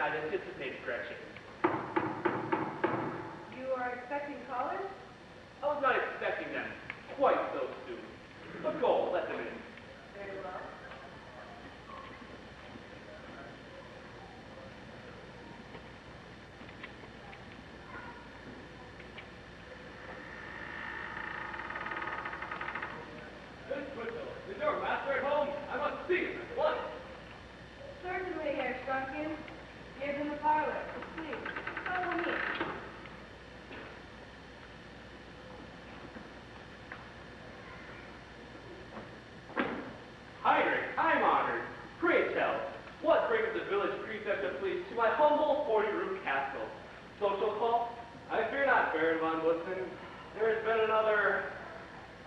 I'd anticipated, Gretchen. You are expecting callers? I was not expecting them quite so soon. But go, let them in. Very well. Miss Twitchill, is your master at home? I must see him at once. Certainly, Herr SHTUNKEN. He is in the parlor. Please, follow me. Heinrich, I'm honored. Pray tell, what brings the village prefect of police to my humble 40-room castle? Social call? I fear not, Baron von BLITZEN. There has been another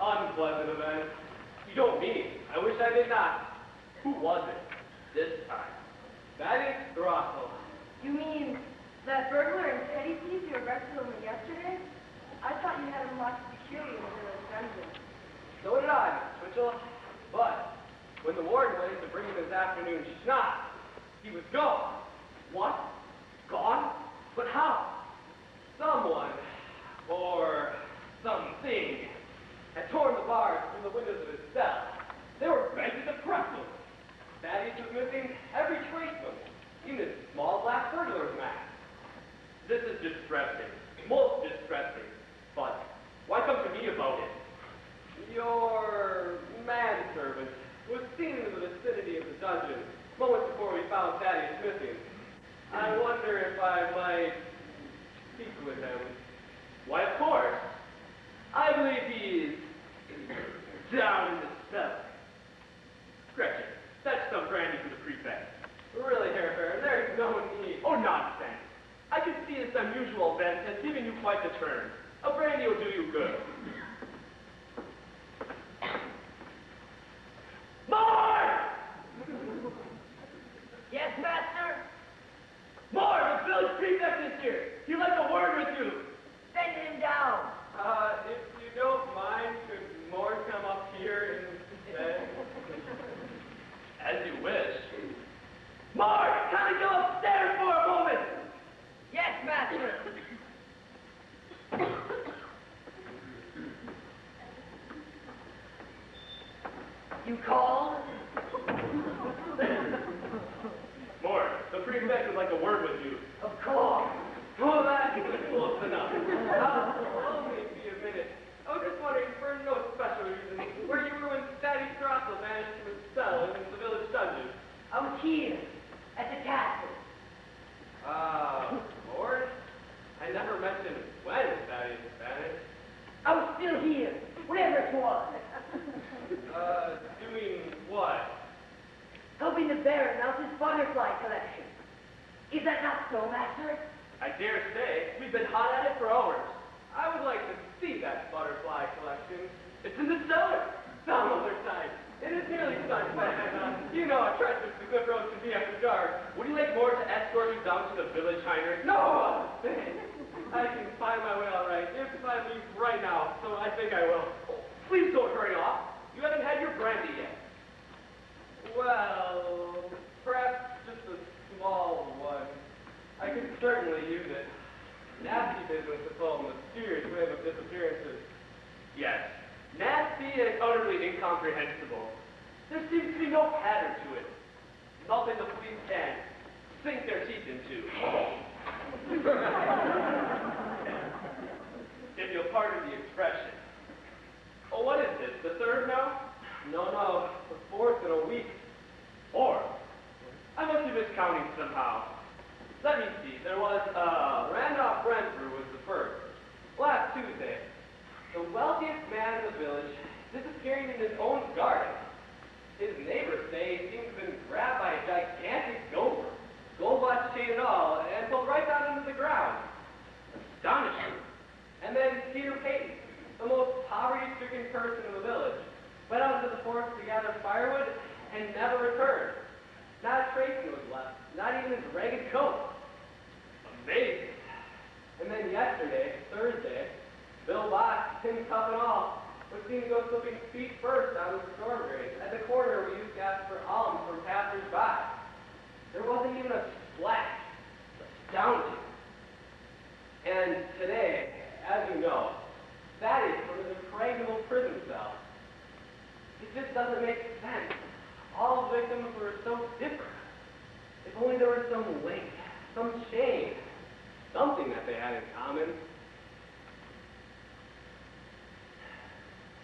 unpleasant event. You don't mean. I wish I did not. Who was it this time? That is Russell. You mean that burglar and petty thief you arrested only yesterday? I thought you had him locked securely in the village dungeon. So did I, Miss Twitchill. But when the warden went in to bring him his afternoon schnapp, he was gone. What? Gone? But how? Someone, or something, had torn the bars through the windows of his cell. They were bent to pretzels. Thaddeus was missing every trace of him, even his small black burglar's mask. This is distressing, most distressing. But why come to me about it? Your manservant was seen in the vicinity of the dungeon moments before we found Thaddeus missing. I wonder if I might speak with him. Why, of course. I believe he is down in the cellar. Gretchen, fetch some brandy for the prefect. Really, Herr Baron, there's no need. Oh, nonsense. I can see this unusual event has given you quite the turn. A brandy will do you good. More! Yes, master? More! The village prefect is here. He'd like a word with you. Send him down. If you don't mind, could More come up here instead? As you wish. More! Can I go upstairs for a moment? Yes, master. You called? More, the prefect would like a word with you. Of course. Oh, that is close enough. Only be a minute. I was just wondering, for no special reason, where you were when Thaddeus Russell vanished from his cell in the village dungeon. I was here, at the castle. Lord? I never mentioned when Thaddeus vanished. I was still here, whatever it was. Doing what? Helping the Baron mount his butterfly collection. Is that not so, master? I dare say. We've been hot at it for hours. I would like to see that butterfly collection. It's in the cellar. Some other time. It is nearly sunset, and you know how treacherous the good road can be after dark. Would you like More to escort you down to the village, Heinrich? No! I can find my way all right, if I leave right now, so I think I will. Please don't hurry off. You haven't had your brandy yet. Well, perhaps just a small one. I could certainly use it. Nasty business to pull a mysterious wave of disappearances. Yes, nasty and utterly incomprehensible. There seems to be no pattern to it. Nothing the police can sink their teeth into. If you'll pardon the expression. Oh, what is this? The third now? No, the fourth in a week. Or, I must be miscounting somehow. Let me see. There was, Randolph Renfrew was the first. Last Tuesday. The wealthiest man in the village disappearing in his own garden. His neighbors say he seems to have been grabbed by a gigantic gopher. Gold watch chain and all, and pulled right down into the ground. Astonishing. And then Peter Payton, the most poverty-stricken person in the village, went out into the forest to gather firewood and never returned. Not a trace was left, not even his ragged coat. Amazing. And then yesterday, Thursday, Bill Box, tin cup and all, was seen to go slipping feet first down the storm drain at the corner we used to ask for alms from passers-by. There wasn't even a splash, some weight, some shame, something that they had in common.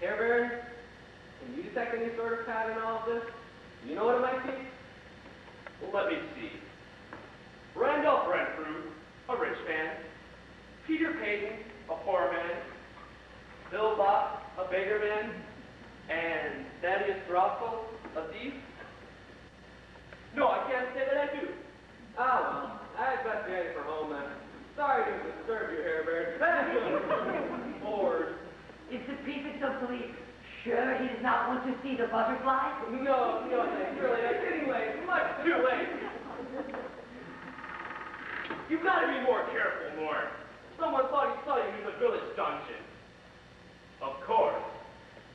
Herr Baron, can you detect any sort of pattern in all of this? You know what it might be? Well, let me see. Randolph Renfrew, a rich man. Peter Payton, a poor man. Phillip, a beggar man. And Thaddeus Russell, a thief. No, I can't say that I do. Ah, well, I'd best be heading for home then. Sorry to disturb you, Herr Baron. Bored. Is the prefect of police sure he does not want to see the butterfly? No, thanks. Really, it's getting late. Much too late. You've got to be more careful, Mort. Someone thought he saw you in the village dungeon. Of course.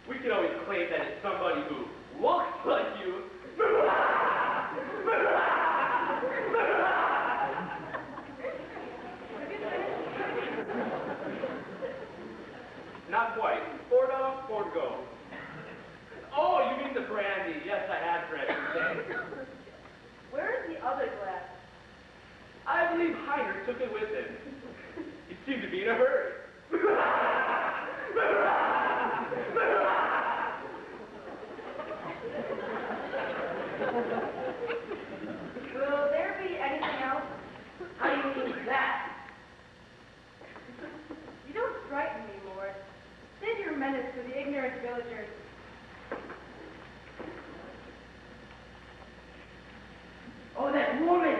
We can always claim that it's somebody who looks like you. Not quite. 4 down, 4 to go. Oh, you mean the brandy. Yes, I had brandy today. Where is the other glass? I believe Heinrich took it with him. He seemed to be in a hurry. Will there be anything else? How do you mean that? You don't frighten me, Lord. Save your menace for the ignorant villagers. Oh, that woman!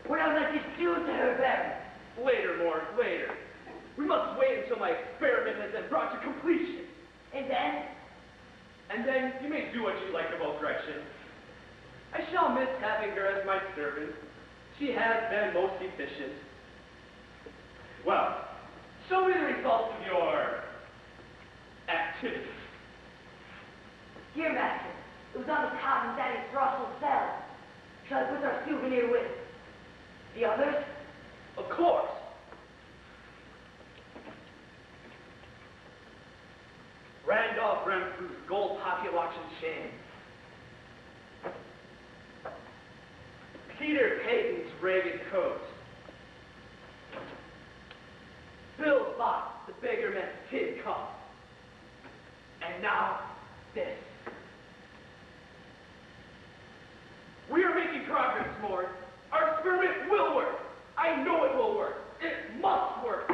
What I would like to do to her, Baron? Later, Mort, later. We must wait until my experiment has been brought to completion. And then? And then you may do what you like about Gretchen. I shall miss having her as my servant. She has been most efficient. Well, show me the results of your activity. Dear Master, it was on the cot in Thaddeus Russell's cell. Shall I put our souvenir with the others? Of course. Randolph Renfrew's gold pocket watch and chain. Peter Payton's ragged coat. Bill Bott, the beggar man's tin cup. And now, this. We are making progress, Mort. Our experiment will work. I know it will work. It must work.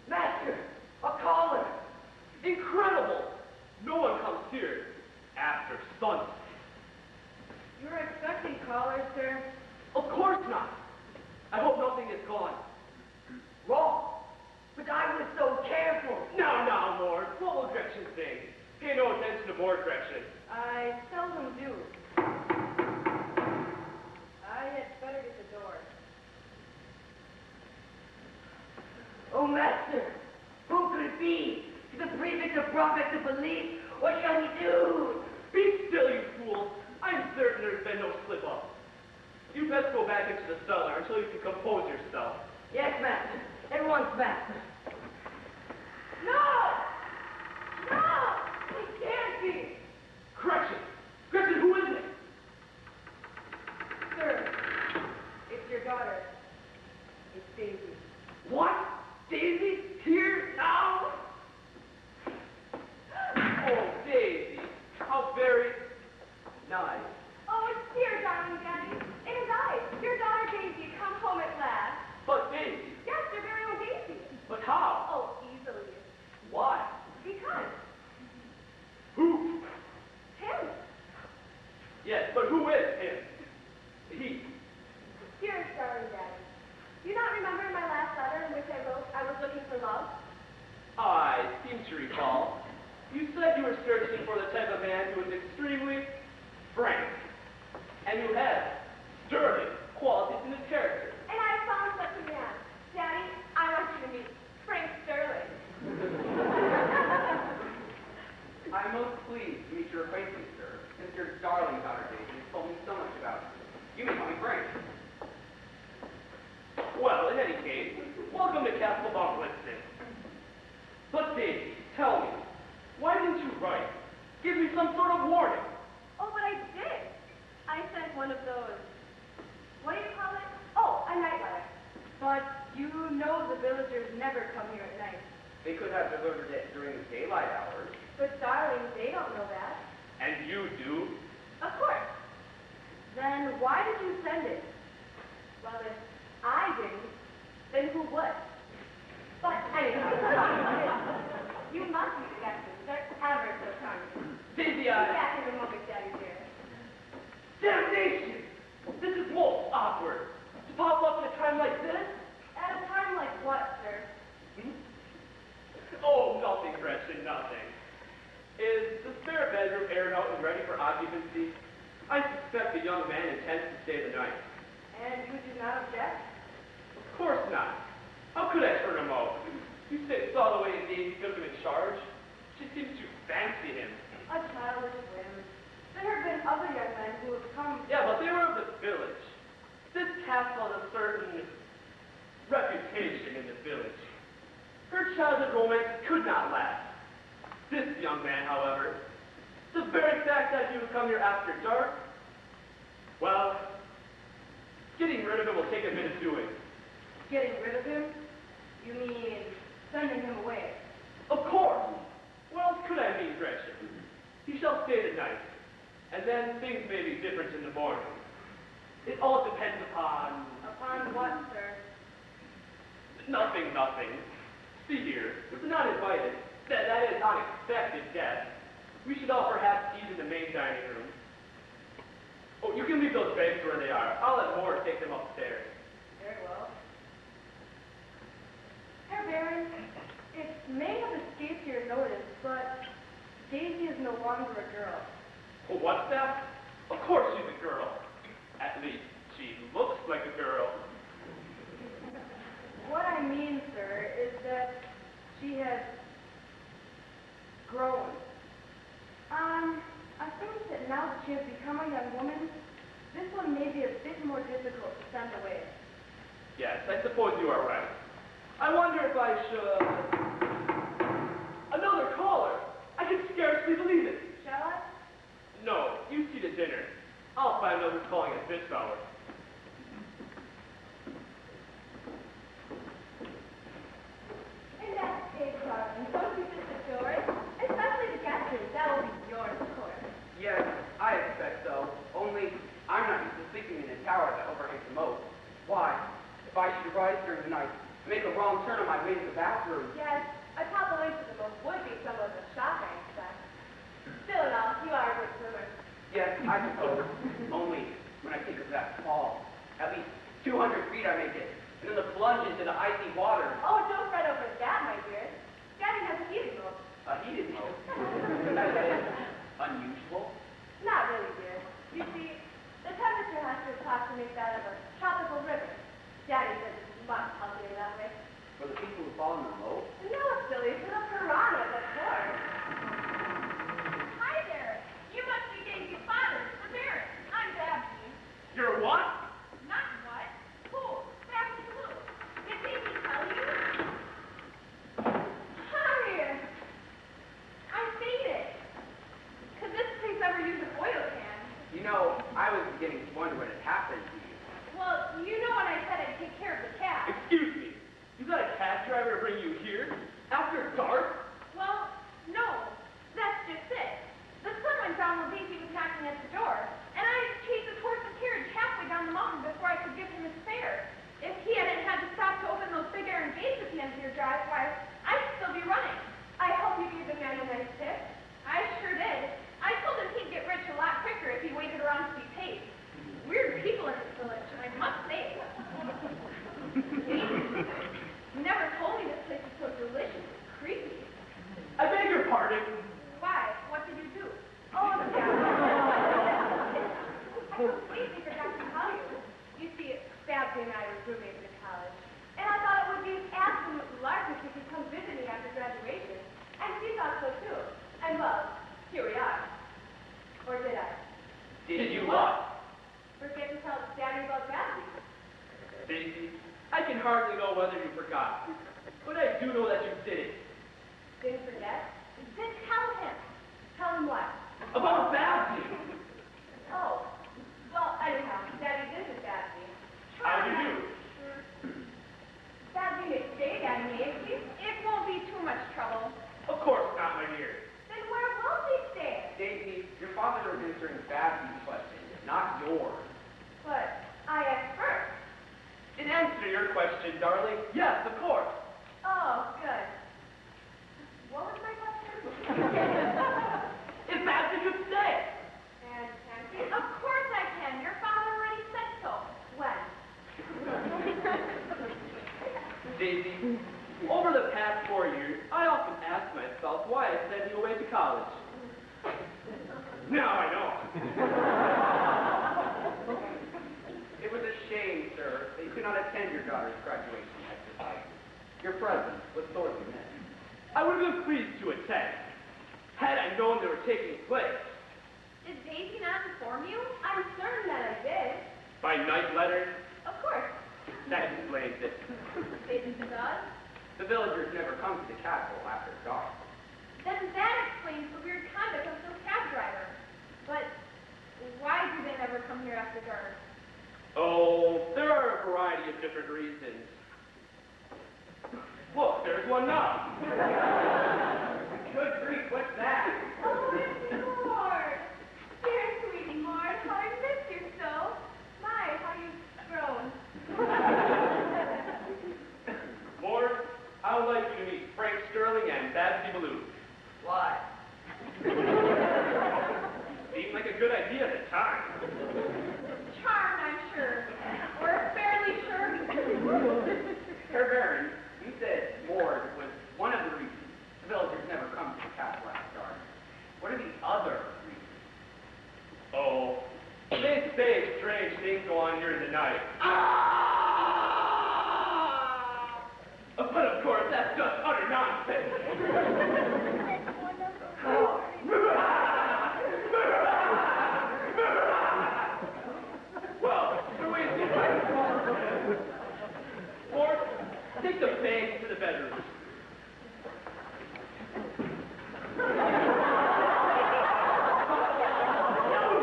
Master, a caller. Incredible. No one comes here after sunset. You were expecting callers, sir? Of course not. I hope nothing is gone wrong. But I was so careful. Now, Mort. What will Gretchen say? Pay no attention to Mort, Gretchen. I seldom do. I had better get the door. Oh, Master, who could it be? Is the prefect of prefect of police? What shall we do? Be still, you fool. I'm certain there's been no slip-up. You best go back into the cellar until you can compose yourself. Yes, Master. At once, Master. No! No! It can't be! Gretchen! Gretchen, who is it? Sir, it's your daughter. It's Daisy. What? Daisy? Here? Now? Oh, Daisy. How very nice. Oh, it's dear, darling Daddy. It is I, your daughter Daisy, come home at last. But Daisy. Yes, your very own Daisy. But how? Oh, easily. Why? Because. Who? Him. Yes, but who is him? He. Dearest darling Daddy, do you not remember my last letter in which I wrote I was looking for love? I seem to recall. You said you were searching for the type of man who was extremely frank and who had sterling qualities in his character. And I found such a man. Daddy, I want you to meet Frank Sterling. I'm most pleased to meet your acquaintance, sir, since your darling daughter Daisy has told me so much about you. You may call me Frank. Well, in any case, welcome to Castle BLITZEN. But Daisy, tell me, why didn't you write? Give me some sort of warning. Oh, but I did. I sent one of those know the villagers never come here at night. They could have delivered it during the daylight hours. But darling, they don't know that. And you do? Of course. Then why did you send it? Well, if I didn't, then who would? But anyway, you must be skeptics. They're ever so charming. Busy Be back in a moment, Daddy dear. Damnation! This is most awkward. To pop up at a time like this? At a time like what, sir? Oh, nothing, Gretchen, nothing. Is the spare bedroom aired out and ready for occupancy? I suspect the young man intends to stay the night. And you do not object? Of course not. How could I turn him out? You saw the way Davy took him in charge. She seems to fancy him. A childish whim. There have been other young men who have come... Yeah, but they were of the village. This castle has a certain reputation in the village. Her childhood romance could not last. This young man, however, the very fact that he would come here after dark, well, getting rid of him will take a bit of doing. Getting rid of him? You mean sending him away? Of course! What else could I mean, Gretchen? He shall stay the night, and then things may be different in the morning. It all depends upon... Upon what, sir? Nothing. See here, it's not invited. That is unexpected guest. We should all perhaps eat in the main dining room. Oh, you can leave those bags where they are. I'll let Moore take them upstairs. Very well. Herr Baron, it may have escaped your notice, but Daisy is no longer a girl. Oh, what's that? Of course she's a girl. At least, she looks like a girl. What I mean, sir, is that she has grown. I think that now that she has become a young woman, this one may be a bit more difficult to send away. Yes, I suppose you are right. I wonder if I should... Another caller! I can scarcely believe it. Shall I? No, you see to dinner. I'll find out who's calling at this hour. In that case, darling, don't you think it's yours? Especially the guesses. That will be yours, of course. Yes, I expect so. Only, I'm not used to sleeping in a tower that overhangs the moat. Why? If I should rise during the night, make a wrong turn on my way to the bathroom. Yes, a top away to the moat would be somewhat of a shock, I expect. Still enough, you are a good swimmer. Yes, I suppose. Only, when I think of that fall, at least 200 feet I may get, and then the plunge into the icy water. Oh, don't fret over that, my dear. Daddy has a heating moat. A heated moat. That is unusual. Not really, dear. You see, the temperature has to approximate that of a tropical river. Daddy says it's much healthier that way. For the people who fall in the moat? No, silly, for the piranhas, of course. Hi there. You must be Daisy's father, the Baron. I'm Babsy. You're what? Not what? Who? Babsy who? Did Daisy tell you? Hi! I faded. Could this place ever use an oil can? You know, I was beginning to wonder what had happened to you. Well, you know when I said I'd take care of the cat. Excuse me. You got a cab driver to bring you here? After dark? Well, no. That's just it. The sun went down while Daisy was knocking at the door, and I chased the horse's carriage halfway down the mountain before I could give him his fare. If he hadn't had to stop to open those big iron gates at the end of your drive, why, I'd still be running. I hope you gave the man a nice tip. I sure did. I told him he'd get rich a lot quicker if he waited around to be paid. Weird people in this village, I must say. You never told me this place was so delicious and creepy. I beg your pardon. Why? What did you do? Oh, yeah. I completely forgot to tell you. You see, Babsy and I were roommates in college, and I thought it would be absolute lark if you could come visit me after graduation. And she thought so too. And well, here we are. Or did I? Did you what? Forget to tell Daddy about Babsy. Daisy, I can hardly know whether you forgot, but I do know that you did it. Didn't forget? Then tell him. Tell him what? About Babsy. Oh. Well, anyhow, Daddy, this is Babsy. How do you do? Babsy your question, darling, yes, of course. Oh, good. What was my question? If Babsy could stay. And can she? Of course I can. Your father already said so. When? Daisy, over the past 4 years, I often ask myself why I sent you away to college. Now I know. It was a shame, sir, that you could not attend your daughter's graduation exercise. Your presence was sorely missed. I would have been pleased to attend, had I known they were taking place. Did Daisy not inform you? I'm certain that I did. By night letters? Of course. That explains it. It does? The villagers never come to the castle after dark. Then that explains the weird conduct of the cab driver. But why do they never come here after dark? Oh, there are a variety of different reasons. Look, there's one now. Good grief, what's that? Oh, it's Mort. Dear sweetie Mort, how I missed you so. My, how you've grown. Lord, I would like you to meet Frank Sterling and Babsy BALLOU. Why? Seemed like a good idea at the time. Charmed, I'm sure. We're fairly sure. Herr Baron, you said Ward was one of the reasons the villagers never come to the castle after dark. What are the other reasons? Oh, they say strange things go on during the night. But of course, that's just utter nonsense. Well, the way it's right. Fourth, take the bag to the bedroom.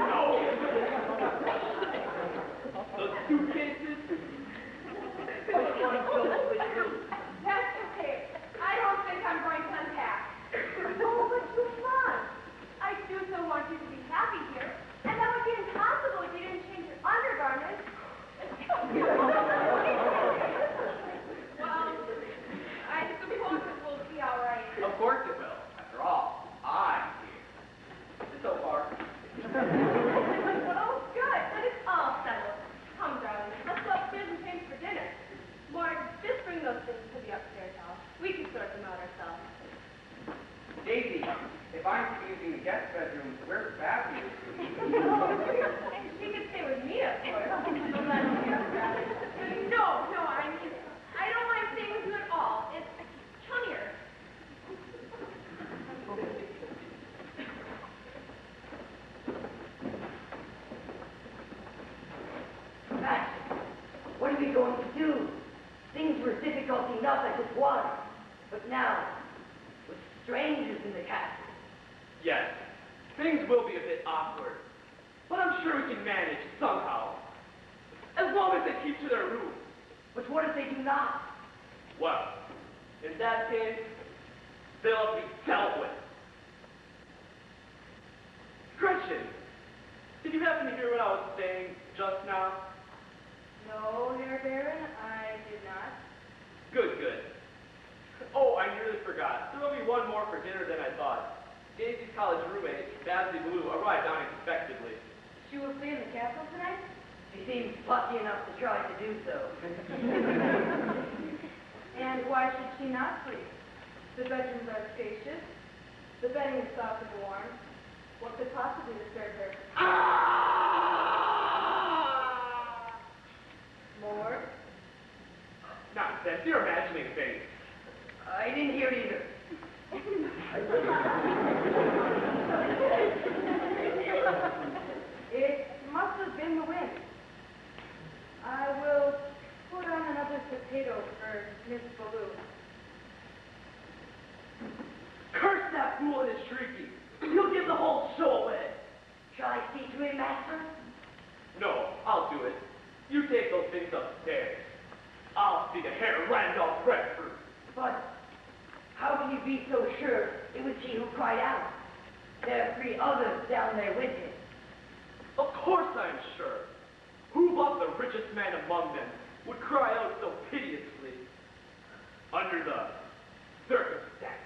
No. Those suitcases. That's okay. I don't think I'm going to unpack. Oh, but you must. I do so want you to be happy here. And that would be impossible if you didn't change your undergarments. Well, I suppose it will be all right. Of course it will. After all, I'm here. So far. Oh, good. Then it's all settled. Come, darling. Let's go upstairs and change for dinner. Mark, just bring those things to the upstairs house. We can sort them out ourselves. Daisy, if I'm to be using the guest bedroom, where's Babsy? She could stay with me, of course. No, I mean, I don't mind staying with you at all. It's chummier. Max, what are we going to do? Things were difficult enough as it was, but now, with strangers in the castle. Yes, things will be a bit awkward, but I'm sure we can manage somehow. As long as they keep to their room. But what if they do not? Well, in that case, they'll be dealt with. Gretchen, did you happen to hear what I was saying just now? No, Herr Baron, I did not. Good. Oh, I nearly forgot. There will be one more for dinner than I thought. Daisy's college roommate, Babsy BALLOU, arrived unexpectedly. She will stay in the castle tonight? She seems lucky enough to try to do so. And why should she not sleep? The bedrooms are spacious. The bedding is soft and warm. What could possibly disturb her? More? Nonsense, you're imagining things. I didn't hear it either. It must have been the wind. I will put on another potato for Miss BALLOU. Curse that fool and his shrieking. He'll give the whole show away. Shall I speak to him, master? No, I'll do it. You take those things upstairs. I'll see the Herr Randolph breadfruit. But how can you be so sure it was he who cried out? There are 3 others down there with him. Of course I'm sure. Who but the richest man among them would cry out so piteously under the circumstance.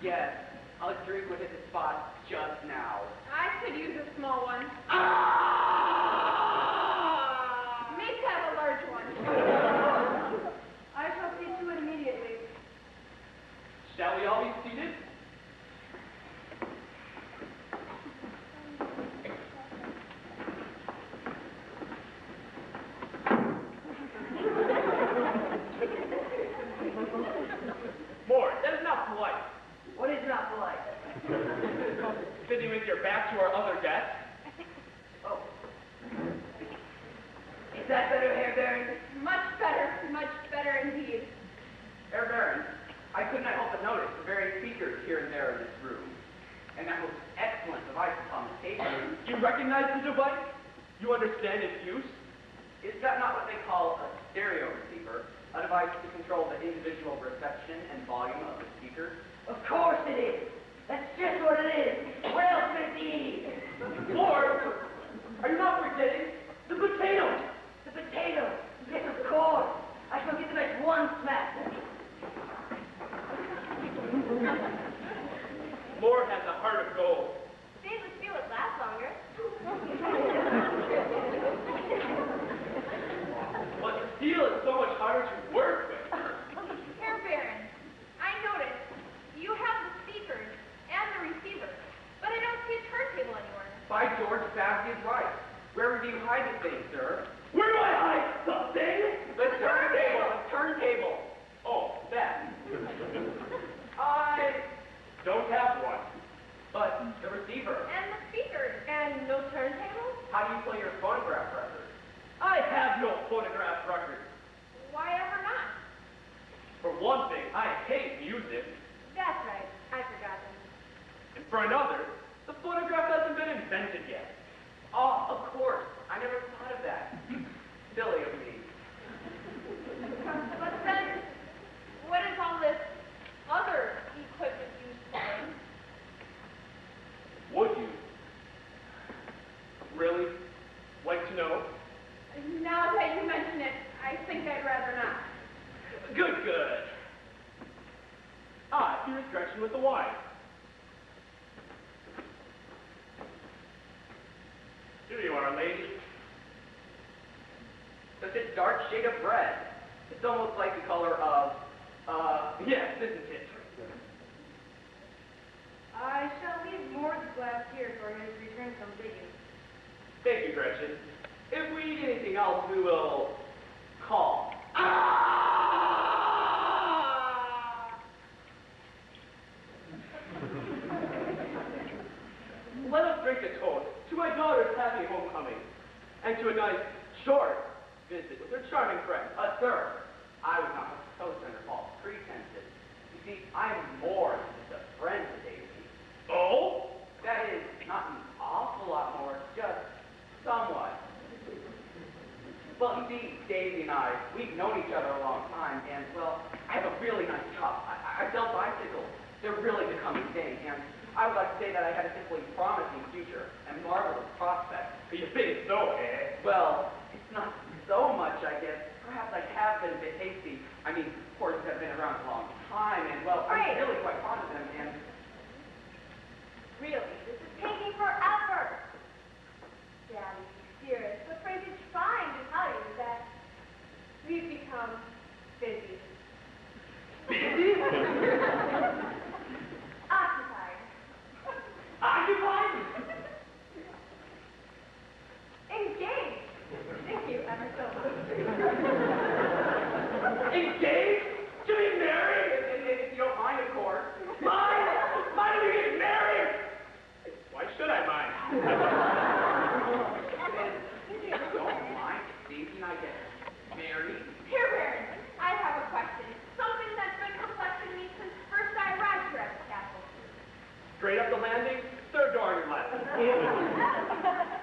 Yes, a drink would hit the spot just now. I could use a small one. Ah! speakers here and there in this room, and that most excellent device upon the table. You recognize the device? You understand its use? Is that not what they call a stereo receiver? A device to control the individual reception and volume of the speakers? Of course it is. That's just what it is. What else could it be? Lord, are you not forgetting the potato? The potato. Yes, of course. I shall get them at one smack. Lord has a heart of gold. Stainless steel would last longer. But steel is so much harder to work with. Herr Baron, I noticed you have the speakers and the receiver, but I don't see a turntable anywhere. By George, Babsy is right. Where do you hide the thing, sir? Where do I hide the thing? The turntable! The turntable! Oh, that. I Don't have one. But the receiver. And the speakers. And no turntable? How do you play your phonograph record? I have no phonograph record. Why ever not? For one thing, I hate music. That's right. I forgot them. And for another, the phonograph hasn't been invented yet. Oh, of course. I never thought of that. Silly of me. But then, what is all this other equipment used for? Would you really like to know? Now that you mention it, I think I'd rather not. Good, good. Ah, here's Gretchen with the wine. Here you are, lady. Such a dark shade of red. It's almost like the color of, Yes, isn't it? I shall leave more of the glass here for him to return from digging. Thank you, Gretchen. If we need anything else, we will call. Let us drink a toast to my daughter's happy homecoming, and to a nice, short visit with her charming friend. sir, I was not supposed under false pretenses. You see, I am more than just a friend to Daisy. Oh? That is, not an awful lot more, just somewhat. Well, you see, Daisy and I, we've known each other a long time, and, well, I have a really nice job. I sell bicycles. They're really the coming thing, and I would like to say that I had a simply promising future and marvelous prospects. You think so, eh? Well, it's not so much, I guess. Perhaps I have been a bit hasty. I mean, horses have been around a long time, and, well, I'm really quite fond of them, and... Really, this is taking forever. Daddy, dearest, the phrase is trying to tell you that we've become busy. Busy? Occupied. Occupied? Engaged. Thank you ever so much. Engaged? To be married? If you don't mind, of course. Mind? Mind to get married? Why should I mind? If you don't mind, Daisy and I get married. Here, Baron, I have a question. Something that's been perplexing me since first I arrived here at the castle. Straight up the landing, third door on your left.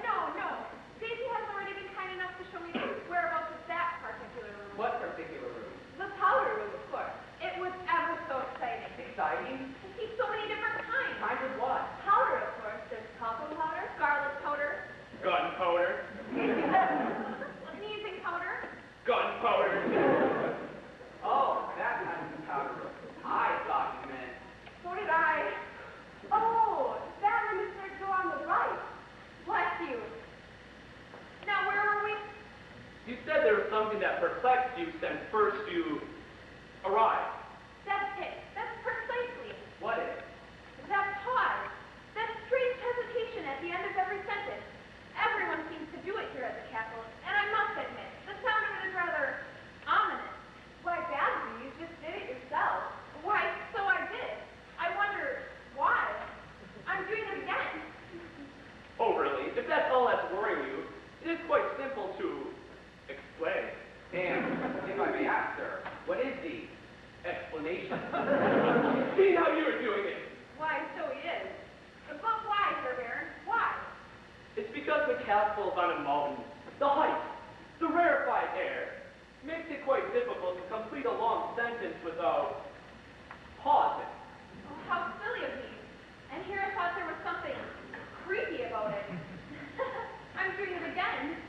No. Daisy has already been kind enough to show me the whereabouts of that particular room. What particular room? The powder room, of course. It was ever so exciting. Exciting? To see so many different kinds. Kind of what? Powder, of course. There's talcum powder, garlic powder, Gunpowder. sneezing powder. Gunpowder. Oh, that kind of powder. I thought you meant... So did I. Oh, that room is third door on the right. Bless you. Now, where were we? You said there was something that perplexed you since first you arrived. That's it. That's precisely. What is? That pause. That strange hesitation at the end of every sentence. Everyone seems to do it here at the castle, and I must admit, the sound of it is rather ominous. Why, Babsy, you just did it yourself. Why, so I did. I wonder why. I'm doing it again. Oh, really? If that's all that's worrying you, it is quite simple to explain. And, if I may ask, sir, what is the explanation? See how you are doing it. Why, so he is. But why, Sir Baron? Why? It's because the castle is on a mountain. The height, the rarefied air, makes it quite difficult to complete a long sentence without pausing. Oh, how silly of me. And here I thought there was something creepy about it. I'm doing it again.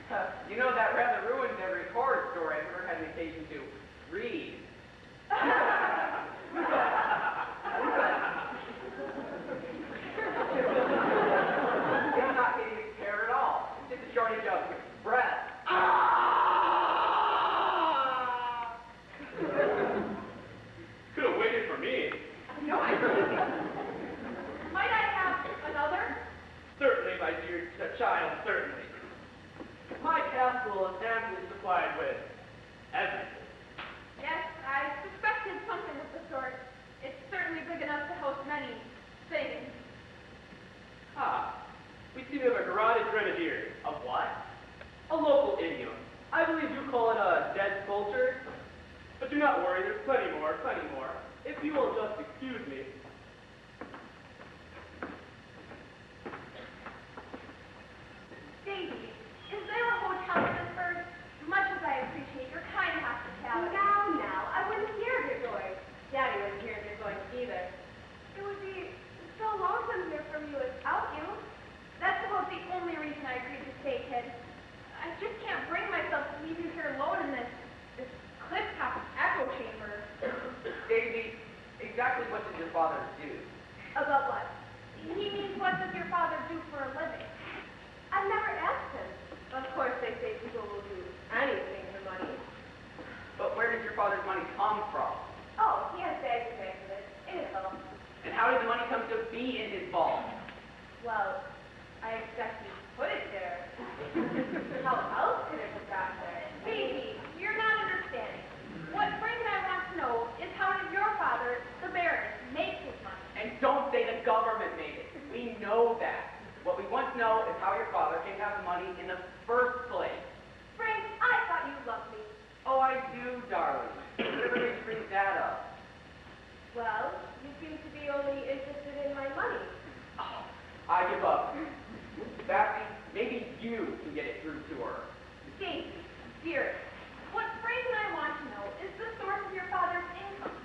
You know, that rather ruins every horror story I've ever had an occasion to read. It's not getting a care at all. It's just a shortage of breath. Could have waited for me. No, I couldn't. Might I have another? Certainly, my dear child, certainly. My castle is amply supplied with everything. Yes, I suspected something of the sort. It's certainly big enough to host many things. Ah, we seem to have a garroted grenadier. A what? A local idiom. I believe you call it a dead soldier. But do not worry, there's plenty more, plenty more. If you will just excuse me. Davy, is there a hotel in Pittsburgh? Much as I appreciate your kind hospitality. Now, I wouldn't hear of your going. Daddy wouldn't hear of your going either. It would be so lonesome here from you without you. That's about the only reason I agreed to stay, kid. I just can't bring myself to leave you here alone in this cliff-top echo chamber. Daisy, exactly what did your father do? About what? He means what does your father do for a living? I've never asked him. Of course, they say people will do anything for money. But where does your father's money come from? Oh, he has bags and bags of it in his home. And how did the money come to be in his vault? Well, I expect he put it there. How else could it have got there? Davy, you're not understanding. What Frank and I want to know is how did your father, the Baron, make his money? And don't say the government made it. We know that. What we want to know is how your father came to have the money in the first place. Frank, I thought you loved me. Oh, I do, darling. Whatever makes you bring that up. Well, you seem to be only interested in my money. Oh, I give up. Babsy, maybe you can get it through to her. Davy, dearest, what Frank and I want to know is the source of your father's income.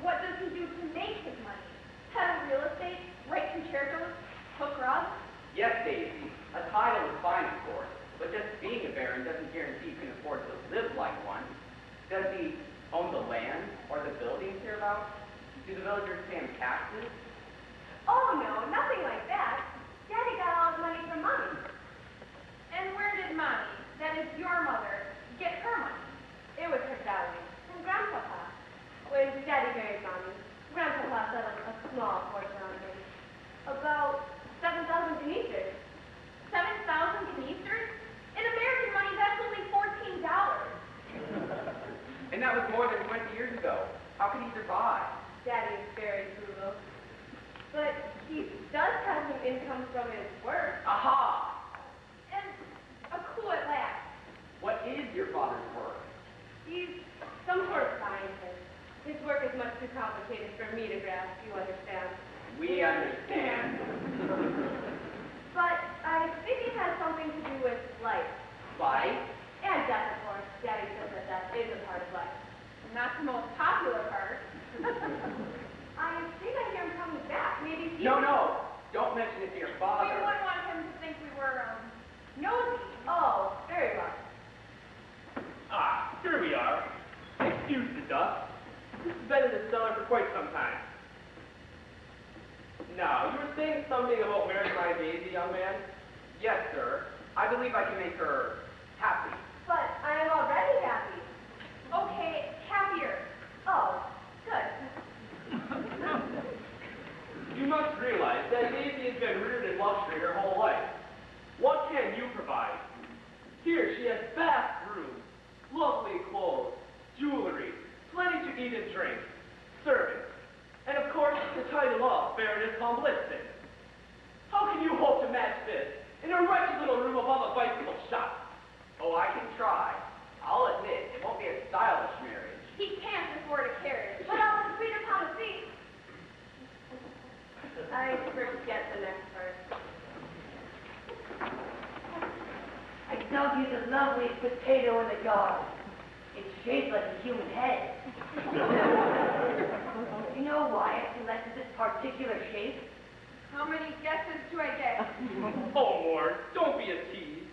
What does he do to make his money? Peddle real estate? Write concertos? Hook rods? Yes, Daisy, a title is fine, of course, but just being a baron doesn't guarantee you can afford to live like one. Does he own the land or the buildings hereabouts? Do the villagers pay him taxes? Oh, no, nothing like that. Daddy got all his money from Mommy. And where did Mommy, that is your mother, get her money? It was her dowry from Grandpapa. When Daddy married Mommy, Grandpapa settled a small fortune on him. About 7,000 canisters. 7,000 canisters? In American money, that's only $14. And that was more than 20 years ago. How could he survive? Daddy is very frugal. But he does have some income from his work. Aha! And a clue at last. What is your father's work? He's some sort of scientist. His work is much too complicated for me to grasp, you understand. We understand. But I think it has something to do with life. Life? And death, of course. Daddy says that death is a part of life. Not the most popular part. I think I hear him coming back. Maybe he... No. Don't mention it to your father. We wouldn't want him to think we were, nosy. Oh, very well. Ah, here we are. Excuse the dust. This has been in the cellar for quite some time. Now, you were saying something about marrying my Daisy, young man? Yes, sir. I believe I can make her happy. But I am already happy. Okay, happier. Oh, good. You must realize that Daisy has been reared in luxury her whole life. What can you provide? Here she has vast rooms, lovely clothes, jewelry, plenty to eat and drink, servants, and of course the title of Baroness von BLITZEN. How can you hope to match this in a wretched little room above a bicycle shop? Oh, I can try. I'll admit, it won't be a stylish marriage. He can't afford a carriage. But all the sweeter policy. the loveliest potato in the garden. It's shaped like a human head. You know why I selected this particular shape? How many guesses do I get? Oh, Lord, don't be a tease.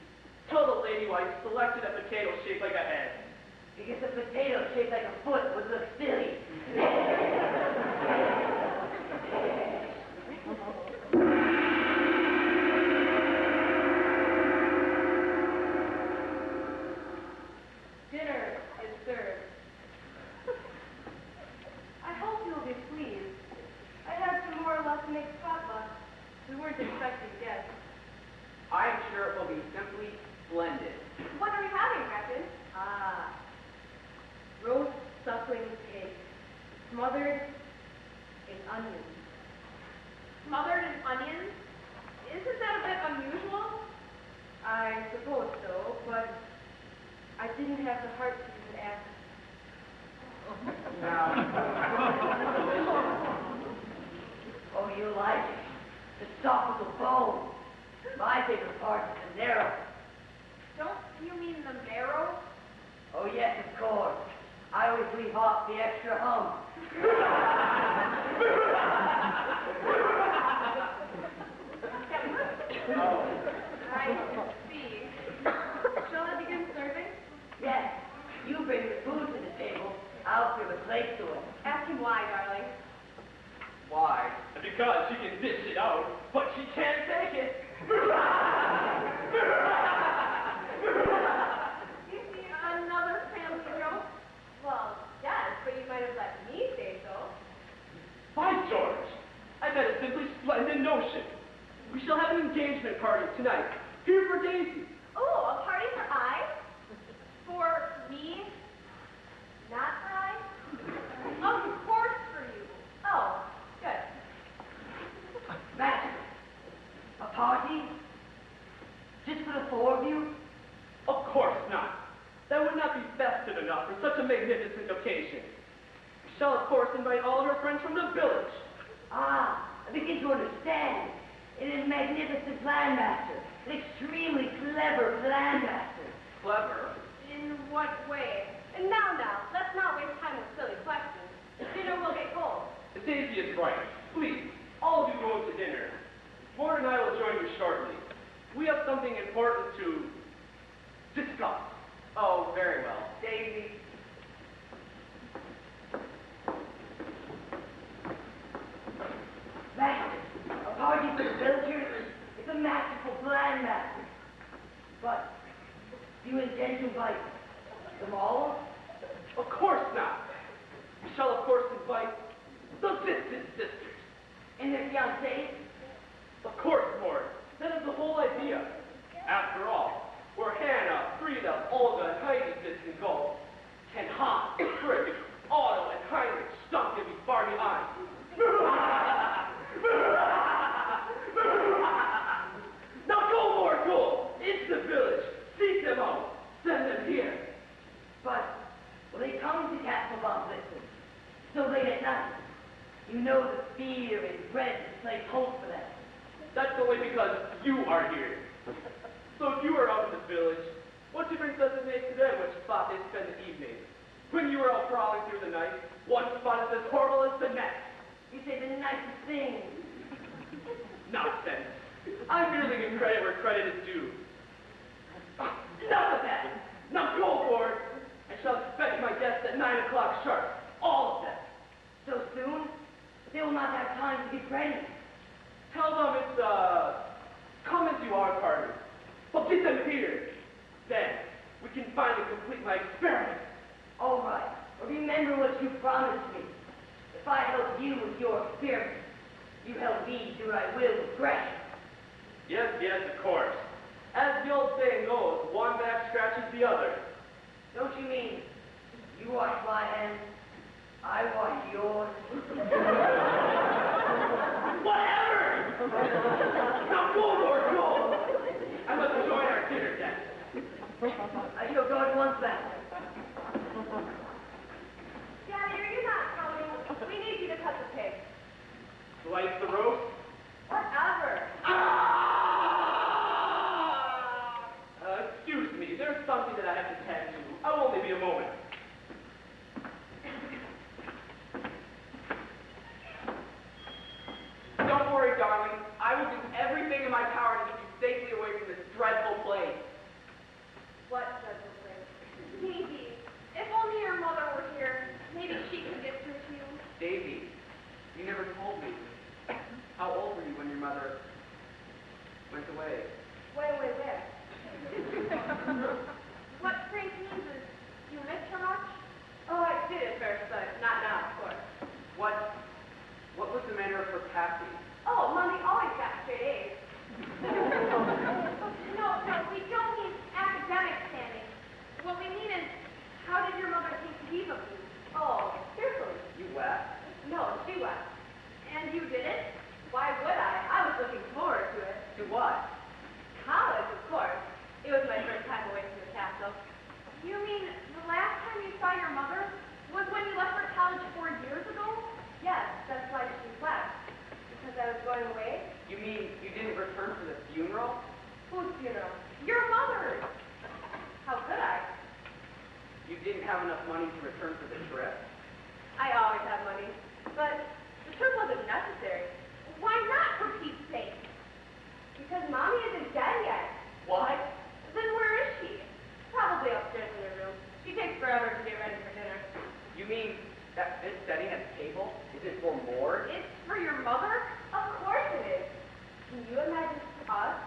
Tell the lady why you selected a potato shaped like a head. Because a potato shaped like a foot would look silly. Dinner is served. I hope you'll be pleased. I had to more or less make potluck. We weren't expecting guests. I am sure it will be simply splendid. What are we having, Gretchen? Ah, roast suckling pig, smothered in onions. Smothered in onions? Isn't that a bit unusual? I suppose so, but I didn't have the heart to even ask. Oh, you like it? The soft little bone. My favorite part is the marrow. Don't you mean the marrow? Oh, yes, of course. I always leave off the extra hump. I see. Shall I begin serving? Yes, you bring the food to the table. I'll fill the plate to it. Ask him why, darling. Why? Because she can dish it out, but she can't take it. You see another family joke? Well, yes, but you might have let me say so. By George, I've had a simply splendid notion. We shall have an engagement party tonight, here for Daisy. Oh, a party for I? For me? Not for I? Of course for you. Oh, good. Master, a party? Just for the four of you? Of course not. That would not be festive enough for such a magnificent occasion. We shall, of course, invite all of our friends from the village. Ah, I begin to understand. It is a magnificent plan, Master. An extremely clever plan, Master. Clever? In what way? And now, let's not waste time with silly questions. Dinner will get cold. Daisy is right. Please, all of you go to dinner. Ward and I will join you shortly. We have something important to discuss. Oh, very well. Daisy. Master, a party for the villagers is a masterful plan, Master. But, do you intend to invite them all? Of course not. We shall, of course, invite the distant sisters. And their fiancés? Of course, Lord. That is the whole idea. After all, where Hannah, Frida, Olga, and Heidi can go, can Hans, Fritz, Otto, and Heinrich SHTUNKEN be far behind? Now go, Lord, go! Into the village. Seek them out. Send them here. But, will they come to Castle BLITZEN so late at night? You know the fear and dread that plays hold for them. That's only because you are here. So if you are out in the village, what difference does it make to them which spot they spend the evening? When you are out prowling through the night, one spot is as horrible as the next. You say the nicest things. Nonsense. I'm merely giving credit where credit is due. Enough of that! Now go, Lord! I shall expect my guests at 9 o'clock sharp. All of them. So soon? They will not have time to get ready. Tell them it's come as you are party. But get them here. Then we can finally complete my experiment. All right. But remember what you promised me. If I help you with your experiment, you help me do what I will with GRETCHEN. Yes, of course. As the old saying goes, one back scratches the other. Don't you mean you wash my hands, I wash yours? Whatever! Now go, Lord, go! I must join our dinner then. I shall go at once, Master. Daddy, are you not coming? We need you to cut the pig. Slice the roast? Whatever. Excuse me, there's myself. You mean the last time you saw your mother was when you left for college 4 years ago? Yes, that's why she left. Because I was going away. You mean you didn't return for the funeral? Whose funeral? Your mother's. How could I? You didn't have enough money to return for the trip? I always have money. But the trip wasn't necessary. Why not, for Pete's sake? Because Mommy isn't dead yet. What? Then where is she? Probably upstairs in her room. She takes forever to get ready for dinner. You mean that this setting at the table isn't for more? It's for your mother? Of course it is. Can you imagine us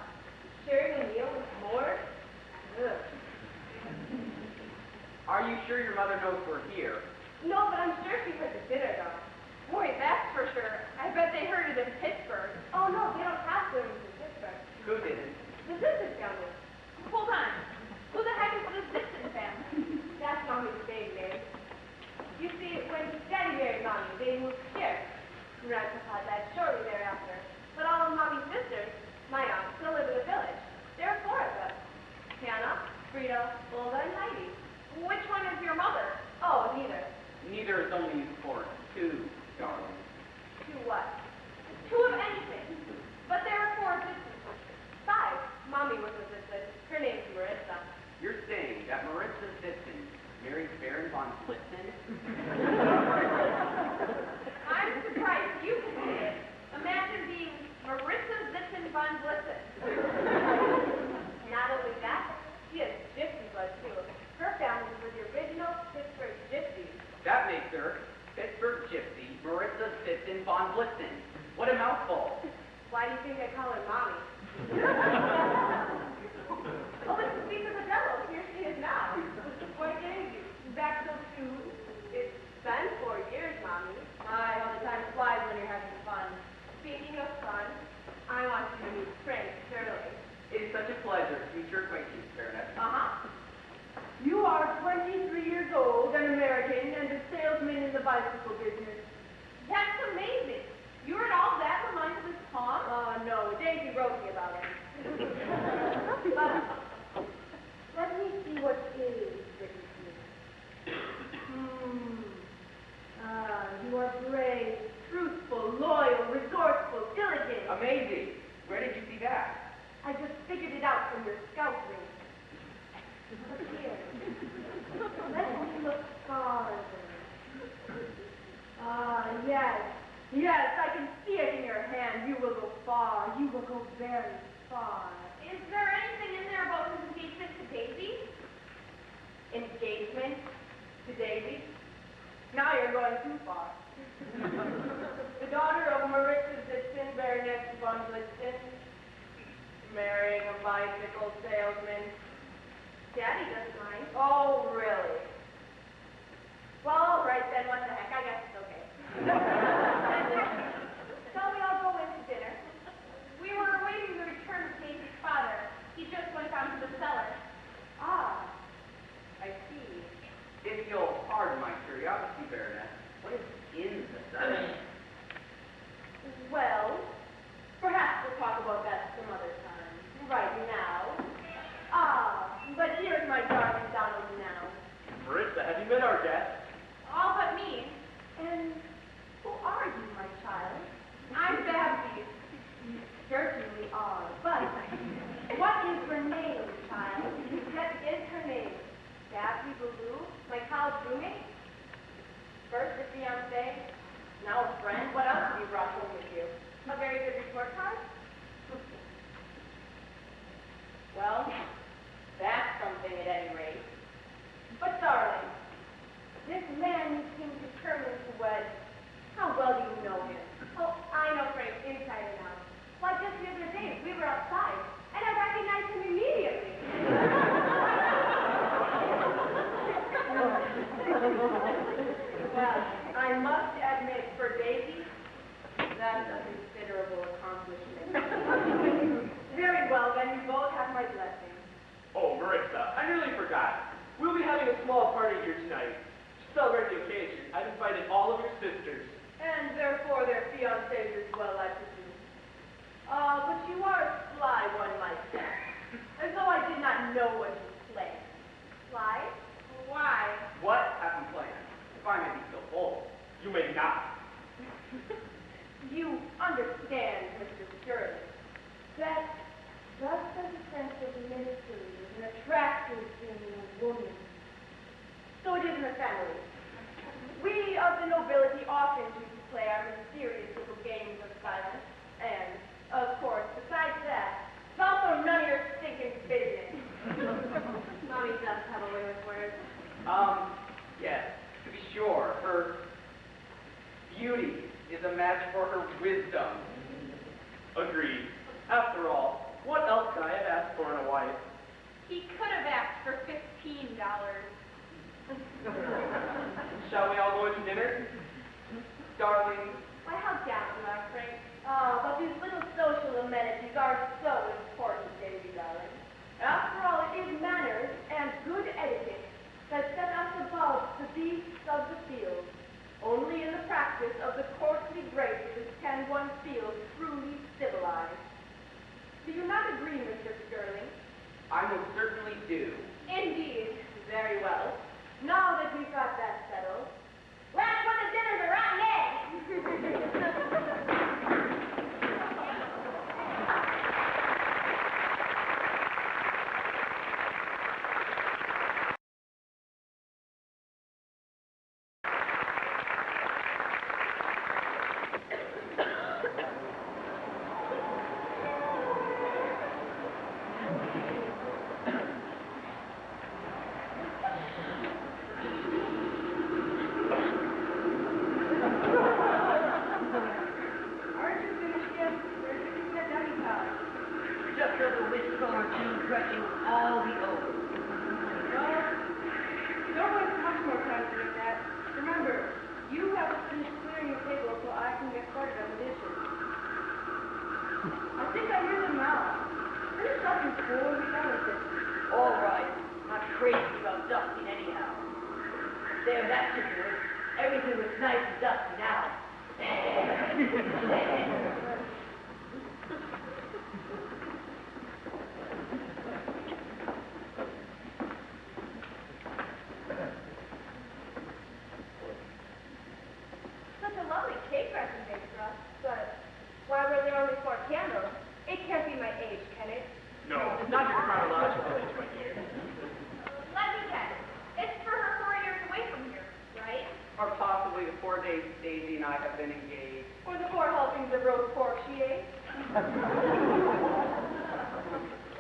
sharing a meal with more? Ugh. Are you sure your mother knows we're here? No, but I'm sure she heard the dinner though. Boy, that's for sure. I bet they heard it in Pittsburgh. Oh no, they don't have servants in Pittsburgh. Who didn't? The Zitzes family. Hold on. Who the heck is the Zitzen family? That's Mommy's baby name. You see, when Daddy married Mommy, they moved here. Grandpapa died shortly thereafter. But all of Mommy's sisters, my aunt, still live in the village. There are 4 of them. Hannah, Frida, Olga, and Heidi. Which one is your mother? Oh, neither. Neither is only used for 2, darling. 2 what? 2 of anything. But there are 4 Zitzens. 5. Mommy was a Zitzen. Her name's MARITZA. You're saying that Maritza Zitzen married Baron von BLITZEN? I'm surprised you can say it. Imagine being Maritza Zitzen von BLITZEN. Not only that, she has gypsy blood too. Her family were the original Pittsburgh gypsies. That makes her Pittsburgh Gypsy Maritza Zitzen von BLITZEN. What a mouthful. Why do you think I call her Mommy? Oh, but speak of the devil, here she is now. What gave you? Back till 2. It's been 4 years, Mommy. My, how the time flies when you're having fun. Speaking of fun, I want you to meet Frank Shirley. It is such a pleasure to meet your acquaintance, Baroness. Uh-huh. You are 23 years old, an American, and a salesman in the bicycle business. That's amazing. You heard all that in the lines of this poem? No, Daisy wrote me about it. But let me see what is written here. You are brave, truthful, loyal, resourceful, diligent. Amazing. Where did you see that? I just figured it out from your scout ring. Look here. Let me look farther. Yes. Yes, I can see it in your hand. You will go far. You will go very far. Is there anything in there about his engagement to Daisy? Engagement to Daisy? Now you're going too far. The daughter of Maritza Zitzen, Baroness von BLITZEN, marrying a bicycle salesman. Daddy doesn't mind. Oh, really? Well, all right then, what the heck, I guess it's okay. Shall we all go in to dinner? We were awaiting the return of Daisy's father. He just went down to the cellar. Ah, I see. If you'll pardon my curiosity, Baroness, what is in the cellar? Well, perhaps we'll talk about that some other time. Right now. But here's my darling Donald now. Maritza, have you met our guest? All but me. And who are you, my child? I'm Babsy. You certainly are. But what is her name, child? What is her name? Babsy BALLOU, my college roommate? First a fiancé, now a friend. What else have you brought home with you? A very good report card? Well, that's something at any rate. But darling, this man you seem determined to wed, how well do you know him? Oh, I know Frank inside and out. Why, just the other day, we were outside, and I recognized him immediately. Well, I must admit, for Daisy, that's a considerable accomplishment. Very well, then you both have my blessing. Oh, Maritza, I nearly forgot. We'll be having a small party here tonight. To celebrate the occasion, I've invited all of your sisters. And therefore their fiancés as well, I presume. But you are a sly one, my son. As though I did not know what you planned. the nobility often choose to play our mysterious little games of silence. And, of course, besides that, it's also none of your stinking business. Mommy does have a way with words. Yes, to be sure, her beauty is a match for her wisdom. Agreed. After all, what else could I have asked for in a wife? He could have asked for $15. Shall we all go to dinner? Darling. Why, how daft you are, Frank. Oh, but these little social amenities are so important, Davy, darling. After all, it is manners and good etiquette that set us above the beasts of the field. Only in the practice of the courtly graces can one feel truly civilized. Do you not agree, Mr. Sterling? I most certainly do. Indeed. Very well. Now that we've got that settled, last one to dinner's a rotten egg.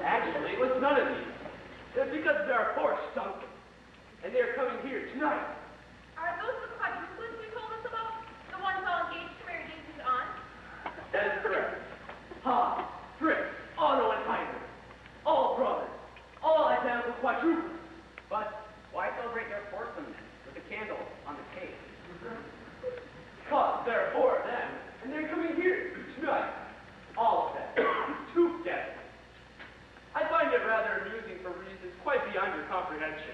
Actually, it was none of these. It's because of our poor SHTUNKEN. And they're coming here tonight. Are those the quadruplets you told us about? The ones all engaged to marry Daisy's aunt? That is correct. Hans, Fritz, Otto, and Heinrich. All brothers. All identical quadruplets. But why celebrate their foursome then, with a candle on the cake? Because there are four of them, and they're coming here tonight. All of them. Together. I find it rather amusing for reasons quite beyond your comprehension.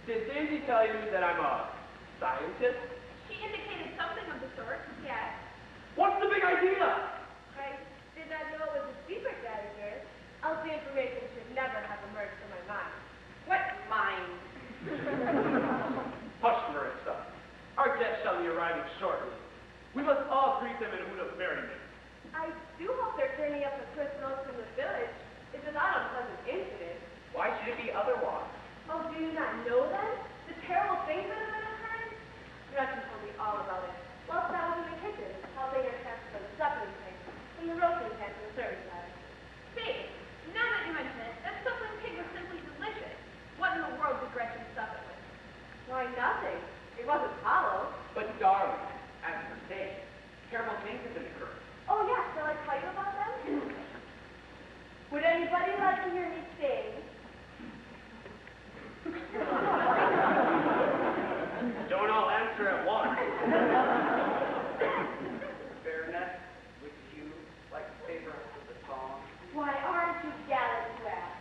Did Daisy tell you that I'm a scientist? She indicated something of the sort, yes. What's the big idea? I did not know it was a secret, that is yours. Else the information should never have emerged from my mind. What mind? Hush, MARITZA. Our guests shall be arriving shortly. We must all greet them in a mood of merriment. I do hope they're turning up the Christmas in the village. It's an unpleasant incident. Why should it be otherwise? Oh, do you not know then? The terrible things that have been occurring? Gretchen told me all about it. Whilst I was in the kitchen, helping her transfer the suckling pig from the roasting pan to the serving platter. See, now that you mention it, that suckling pig was simply delicious. What in the world did Gretchen stuff it with? Why, nothing. It wasn't hollow. But darling, as you were saying, terrible things have been occurring. Oh, yeah, shall I tell you about them? Would anybody like to hear me sing? Don't all answer at once. Baronet, would you like to favor us with a song? Why, aren't you gallant to ask?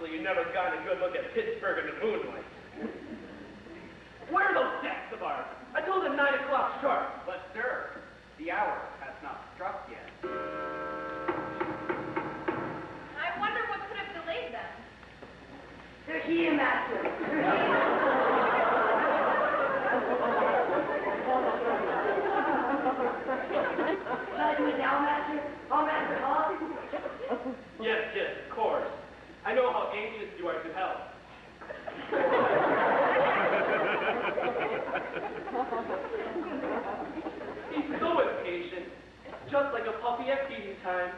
Obviously, you've never gotten a good look at Pittsburgh in the moonlight. Where are those decks of ours? I told them 9 o'clock sharp. But, sir, the hour has not struck yet. I wonder what could have delayed them. They're here, master. Shall I do it now, master? Oh, master, huh? Yes, of course. I know how anxious you are to help. He's so impatient, just like a puppy at feeding time.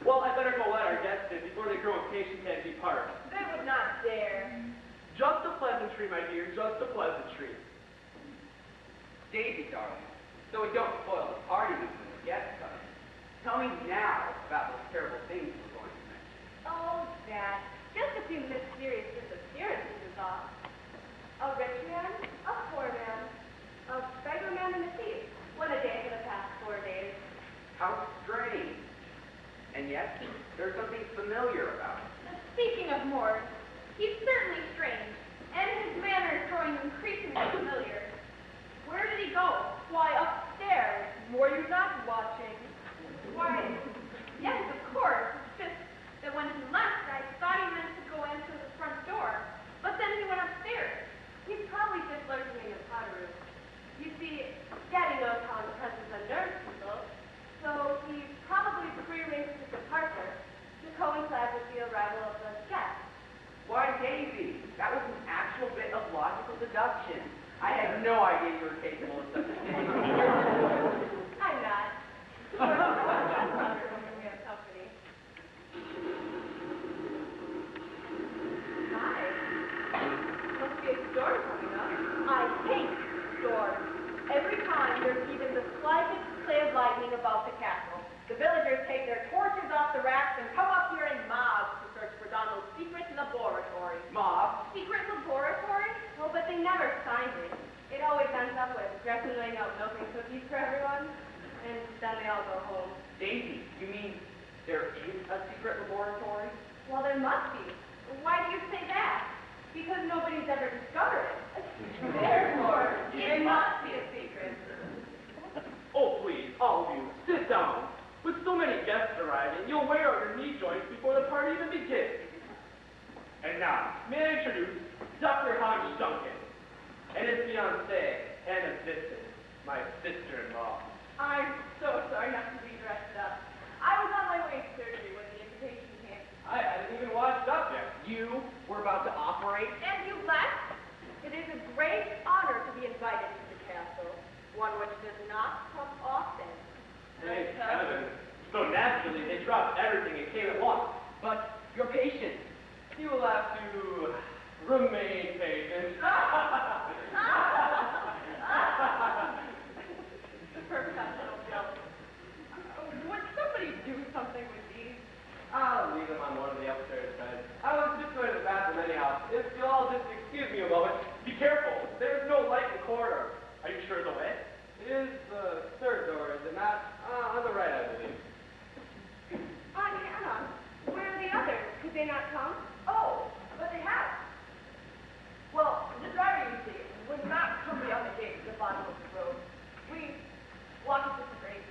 Well, I better go let our guests in before they grow impatient and depart. They would not dare. Just a pleasantry, my dear, just a pleasantry. Daisy, darling, so we don't spoil the party when the guests come. Tell me now about those terrible things we're going to mention. Oh, that. Just a few mysterious disappearances is all. A rich man, a poor man, a beggar man, and a thief. What a day for the past 4 days. How strange. And yet, there's something familiar about it. Speaking of Morris, he's certainly strange, and his manner is growing increasingly familiar. Where did he go? Why, upstairs. Were you not watching? Why, yes, of course. It's just that when he left, I thought he meant to go into the front door. But then he went upstairs. He's probably just lurking in the powder room. You see, Daddy knows how intense and nerves people, so he probably prearranged his departure to coincide with the arrival of the guests. Why, Daisy, that was an actual bit of logical deduction. I had no idea you were capable of such a thing. I'm not. When we have company. Hi. Must be a storm coming up. I hate storms. Every time there's even the slightest play of lightning about the castle, the villagers take their torches off the racks and come up here in mobs to search for Donald's secret laboratory. Mob? Secret laboratory? Well, but they never signed it. It always ends up with Gretchen laying out milk and cookies for everyone, and then they all go home. Daisy, you mean there is a secret laboratory? Well, there must be. Why do you say that? Because nobody's ever discovered it. Therefore, it must be a secret. Oh, please, all of you, sit down. With so many guests arriving, you'll wear out your knee joints before the party even begins. And now, may I introduce Dr. SHTUNKEN and his fiancée, Anna BLITZEN, my sister-in-law. I'm so sorry not to be dressed up. I was on my way to surgery when the invitation came. I hadn't even washed up yet. You were about to operate? And you left? It is a great honor to be invited to the castle, one which does not come often. Thank heaven. So naturally, they dropped everything and came at once. But your patient. You will have to remain patient. Professional joke. Would somebody do something with these? I'll leave them on one of the upstairs beds. I was just going to the bathroom anyhow. If you'll all just excuse me a moment. Be careful. There's no light in the corridor. Are you sure the way? It is the third door, is it not? On the right, I believe. Aunt Hannah, where are the others? Could they not come? Oh, but they have. Well, the driver, you see, would not come beyond the gate at the bottom of the road. We walked at the grade.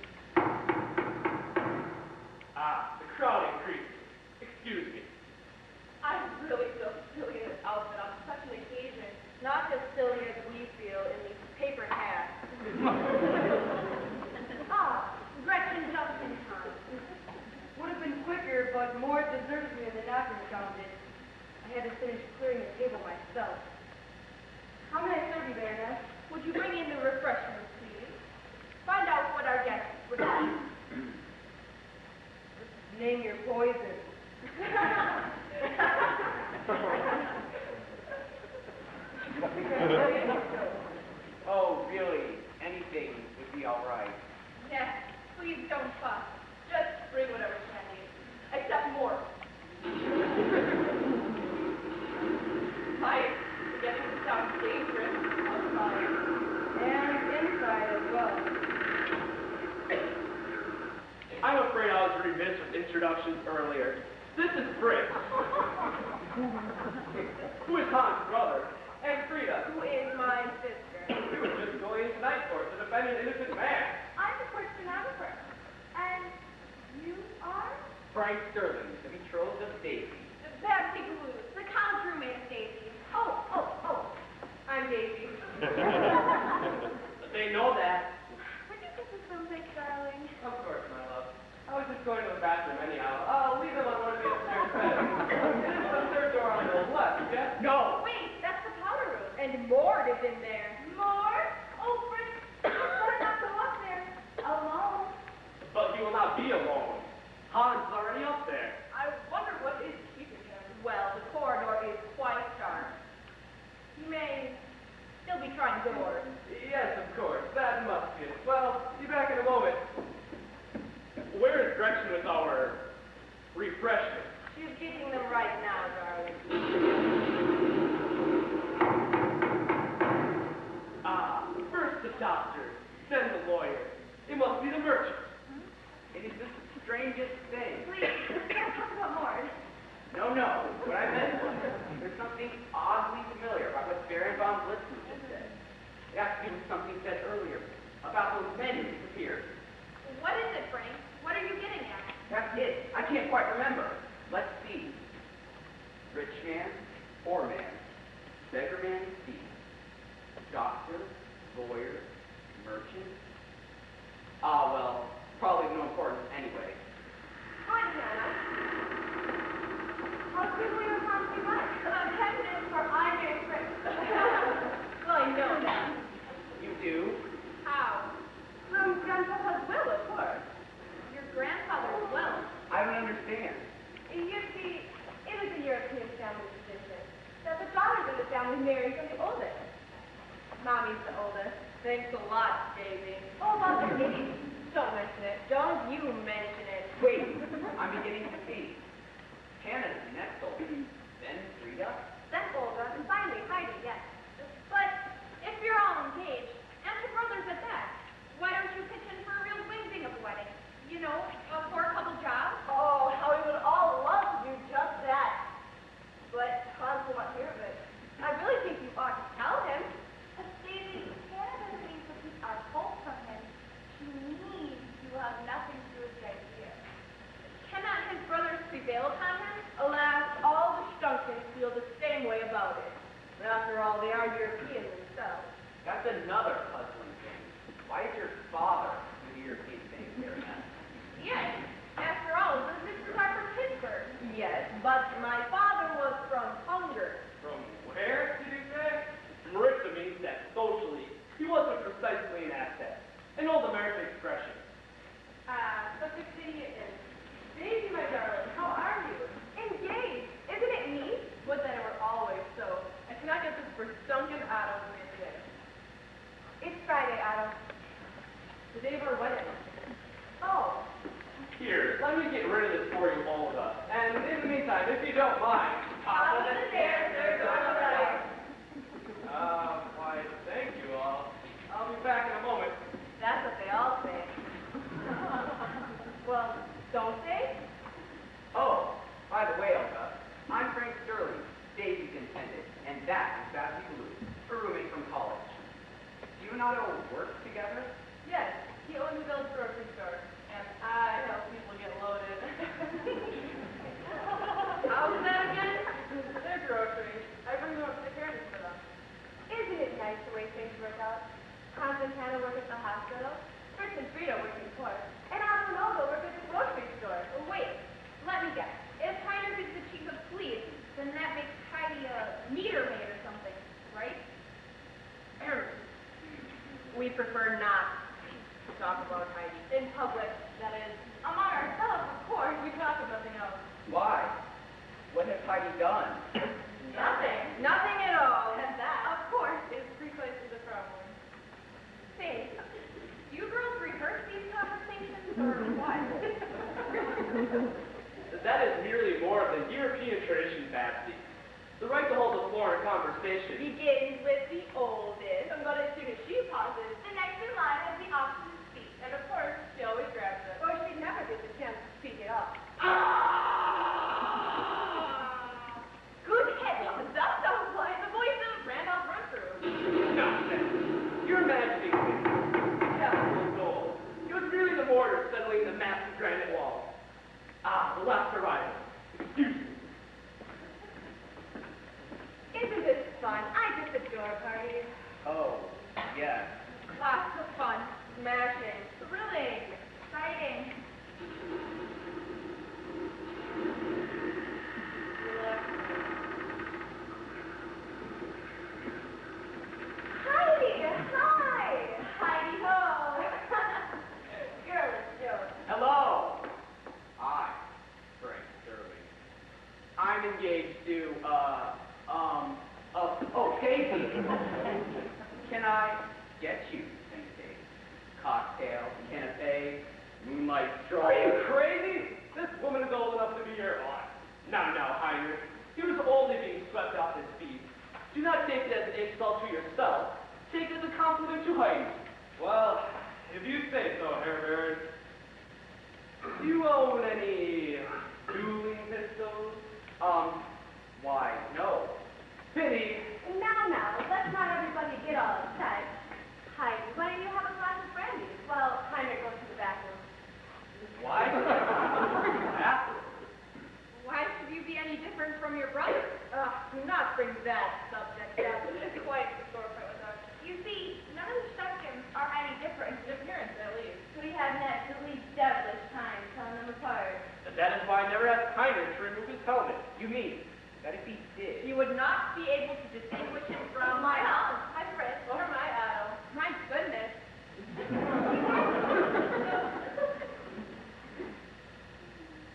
Ah, the crowd increased. Excuse me. I really feel silly in this outfit on such an occasion. Not as silly as we feel in these paper hats. Gretchen just in time. Would have been quicker, but more deserted me than after found it. I had to finish clearing the table myself. How may I serve you, Baroness? Would you bring in the refreshments, please? Find out what our guests would like. Name your poison. Oh, really? Anything would be all right. Yes, please don't fuss. Just bring whatever's handy. Except more. Hi, beginning to sound dangerous outside. And inside as well. I'm afraid I was remiss with introductions earlier. This is Fritz. Who is Han's brother? And Frida. Who is my sister? We were just going into night court to defend an innocent man. I'm the court stenographer. And you are? Frank Sterling, the betrothed of Daisy. The BABSY Ballou, the college roommate of Daisy. Oh. I'm Daisy. They know that. Would you get the someplace, darling? Of course, my love. I was just going to the bathroom anyhow. I'll leave them on one of the upstairs beds. It is the third door on the left, yes? No! Wait, that's the powder room. And Mort is in there. More? Oh, Fritz, better not go up there alone. But he will not be alone. Hans is already up there. I wonder what is keeping him. Well, the corridor is quite dark. He may still be trying doors. Yes, of course. That must be it. Well, be back in a moment. Where is Gretchen with our refreshments? She's getting them right now, darling. First the doctor, then the lawyer. It must be the merchant. It is the strangest thing. Please, let's talk about more. No. What I meant was, there's something oddly familiar about what Baron von Blitzen just said. It has to do with something said earlier about those men who disappeared. What is it, Frank? What are you getting at? That's it. I can't quite remember. Let's see. Rich man, poor man, beggar man, thief, doctor, lawyer, merchant. Well, probably no importance anyway. Hi, Hannah. How soon will your mom be back? 10 minutes for HEINRICH. Well, I know that. You do? How? From Grandpapa's will, of course. Your grandfather's well. I don't understand. You see, it was a European family tradition that the daughters of the family married from the oldest. Mommy's the oldest. Thanks a lot, Daisy. Oh, about their age. Don't mention it. Don't you mention it. Wait, I'm beginning to see. Hannah's next older, then Frida. Then Olga, and finally Heidi, yes. But if you're all engaged, and the brothers at that, why don't you pitch in for a real wing-ding of a wedding? You know, for a couple jobs? Oh, how we would all love to do just that. But Hans will not hear of it. I really think you ought to tell him. Daisy, Hannah doesn't mean to keep our hope from him. She means you have nothing to do with the idea. Cannot his brothers prevail upon him? Alas, all the SHTUNKEN feel the same way about it. But after all, they are European themselves. That's another puzzling thing. Why is your father do the European thing, Baroness? Yes. After all, the sisters are from Pittsburgh. Yes, but my father was from Hungary. From where, did you say? Maritza means that socially, he wasn't precisely an asset. An old American expression. Such a city it is. Daisy, my darling, how are you? Engaged. Isn't it neat? Would that it were always so. I cannot get this verstunken Otto to me today. It's Friday, Otto. The day of our wedding. Oh. Here, let me get rid of this for you, Olga. And in the meantime, if you don't mind, Top of the stairs, third door on the right. Why, thank you all. I'll be back in a moment. That's what they all say. Well, don't they? Oh, by the way, Olga, I'm Frank Sterling, Daisy's intended, and that is BABSY Ballou, her roommate from college. Do you and Otto work together? Yes, he owns a village grocery store, and I help people get loaded. How's that again? They're groceries. I bring them up to the parents for them. Isn't it nice the way things work out? Hans and Hannah work at the hospital. Fritz and Frida work in court. And Otto and Olga work at the grocery store. Oh, wait, let me guess. If Heinrich is the chief of police, then that makes Heidi a meter maid or something, right? We prefer not to talk about Heidi. In public, that is. Among ourselves, of course. We talk of nothing else. Why? What has Heidi done? Nothing. Nothing at all. And that, of course, Is precisely the problem. say, do you girls rehearse these conversations or what? That is merely more of the European tradition, BABSY. The right to hold a floor in conversation. Begins with the oldest, but as soon as she pauses, The next in line is the option to speak. and of course, she always grabs it. Or she'd never get the chance to speak it up. Ah! our party? Oh, yes. Lots of fun. Smashing. Thrilling. Exciting. Heidi! Hi! Heidi ho! Girlish joke. Hello. Hi, Frank Sterling. I'm engaged to, Casey. Can I get you anything? Cocktail, canapé, moonlight stroll. Are you crazy? This woman is old enough to be your aunt. Now, Heinrich. He was only being swept off his feet. Do not take it as an insult to yourself. Take it as a compliment to Heidi. Well, if you say so, Herr Baron. Do you own any dueling pistols? Why, no. Pity. Now, let's not everybody get all upset. Heidi, why don't you have a glass of brandy? Well, Heinrich goes to the bathroom. Why? Why should you be any different from your brother? Do not bring that subject up. It is quite the storefront with us. You see, none of the SHTUNKENs are any different. In appearance, at least. We have an absolutely devilish time telling them apart. That is why I never asked Heinrich to remove his helmet. You mean that if he did? You would not be able to distinguish him from My Fritz. or my Otto. My goodness.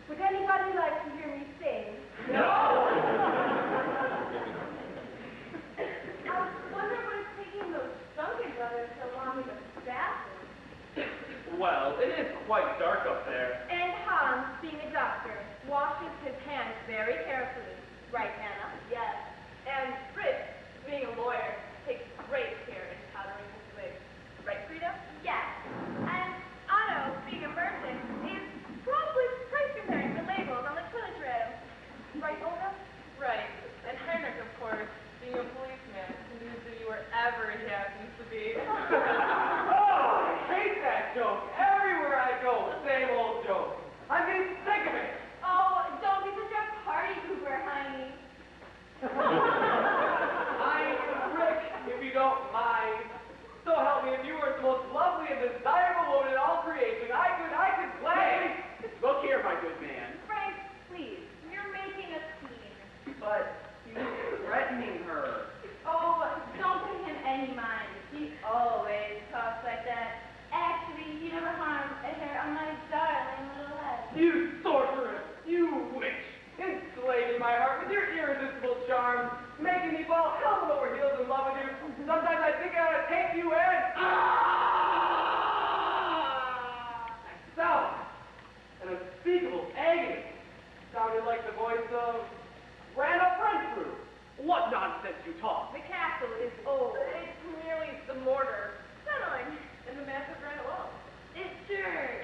Would anybody like to hear me sing? No! I wonder what it's taking those SHTUNKEN brothers so long to the bathroom. Well, it is quite dark up there. And Hans, being a doctor, washes his hands very carefully. Right, Hannah? Yes. And Fritz, being a lawyer, takes great care in powdering his wig. Right, Frida? Yes. And Otto, being a merchant, is probably price comparing the labels on the toilet rail. Right, Olga? Right. And Heinrich, of course, being a policeman, who knew that you were ever he happens to be. Oh, I hate that joke. Everywhere I go, same old joke. I'm getting sick of it. Oh, don't be such a party pooper, honey. Heinrich, if you don't mind. So help me, if you were the most lovely and desirable woman in all creation, I could gladly. Look here, my good man. Frank, please, you're making a scene. But you're threatening her. Oh, don't pay him any mind. He always talks like that. Actually, he never harmed a hair on my darling little head. You sorceress, you witch, enslaving my heart with your irresistible charm, making me fall hell over heels in love with you. Sometimes I think I ought to take you and sound an unspeakable agony. Sounded like the voice of Randolph Renfrew. What nonsense you talk. The castle is old. It's merely the mortar, settling, and the massive granite wall. It sure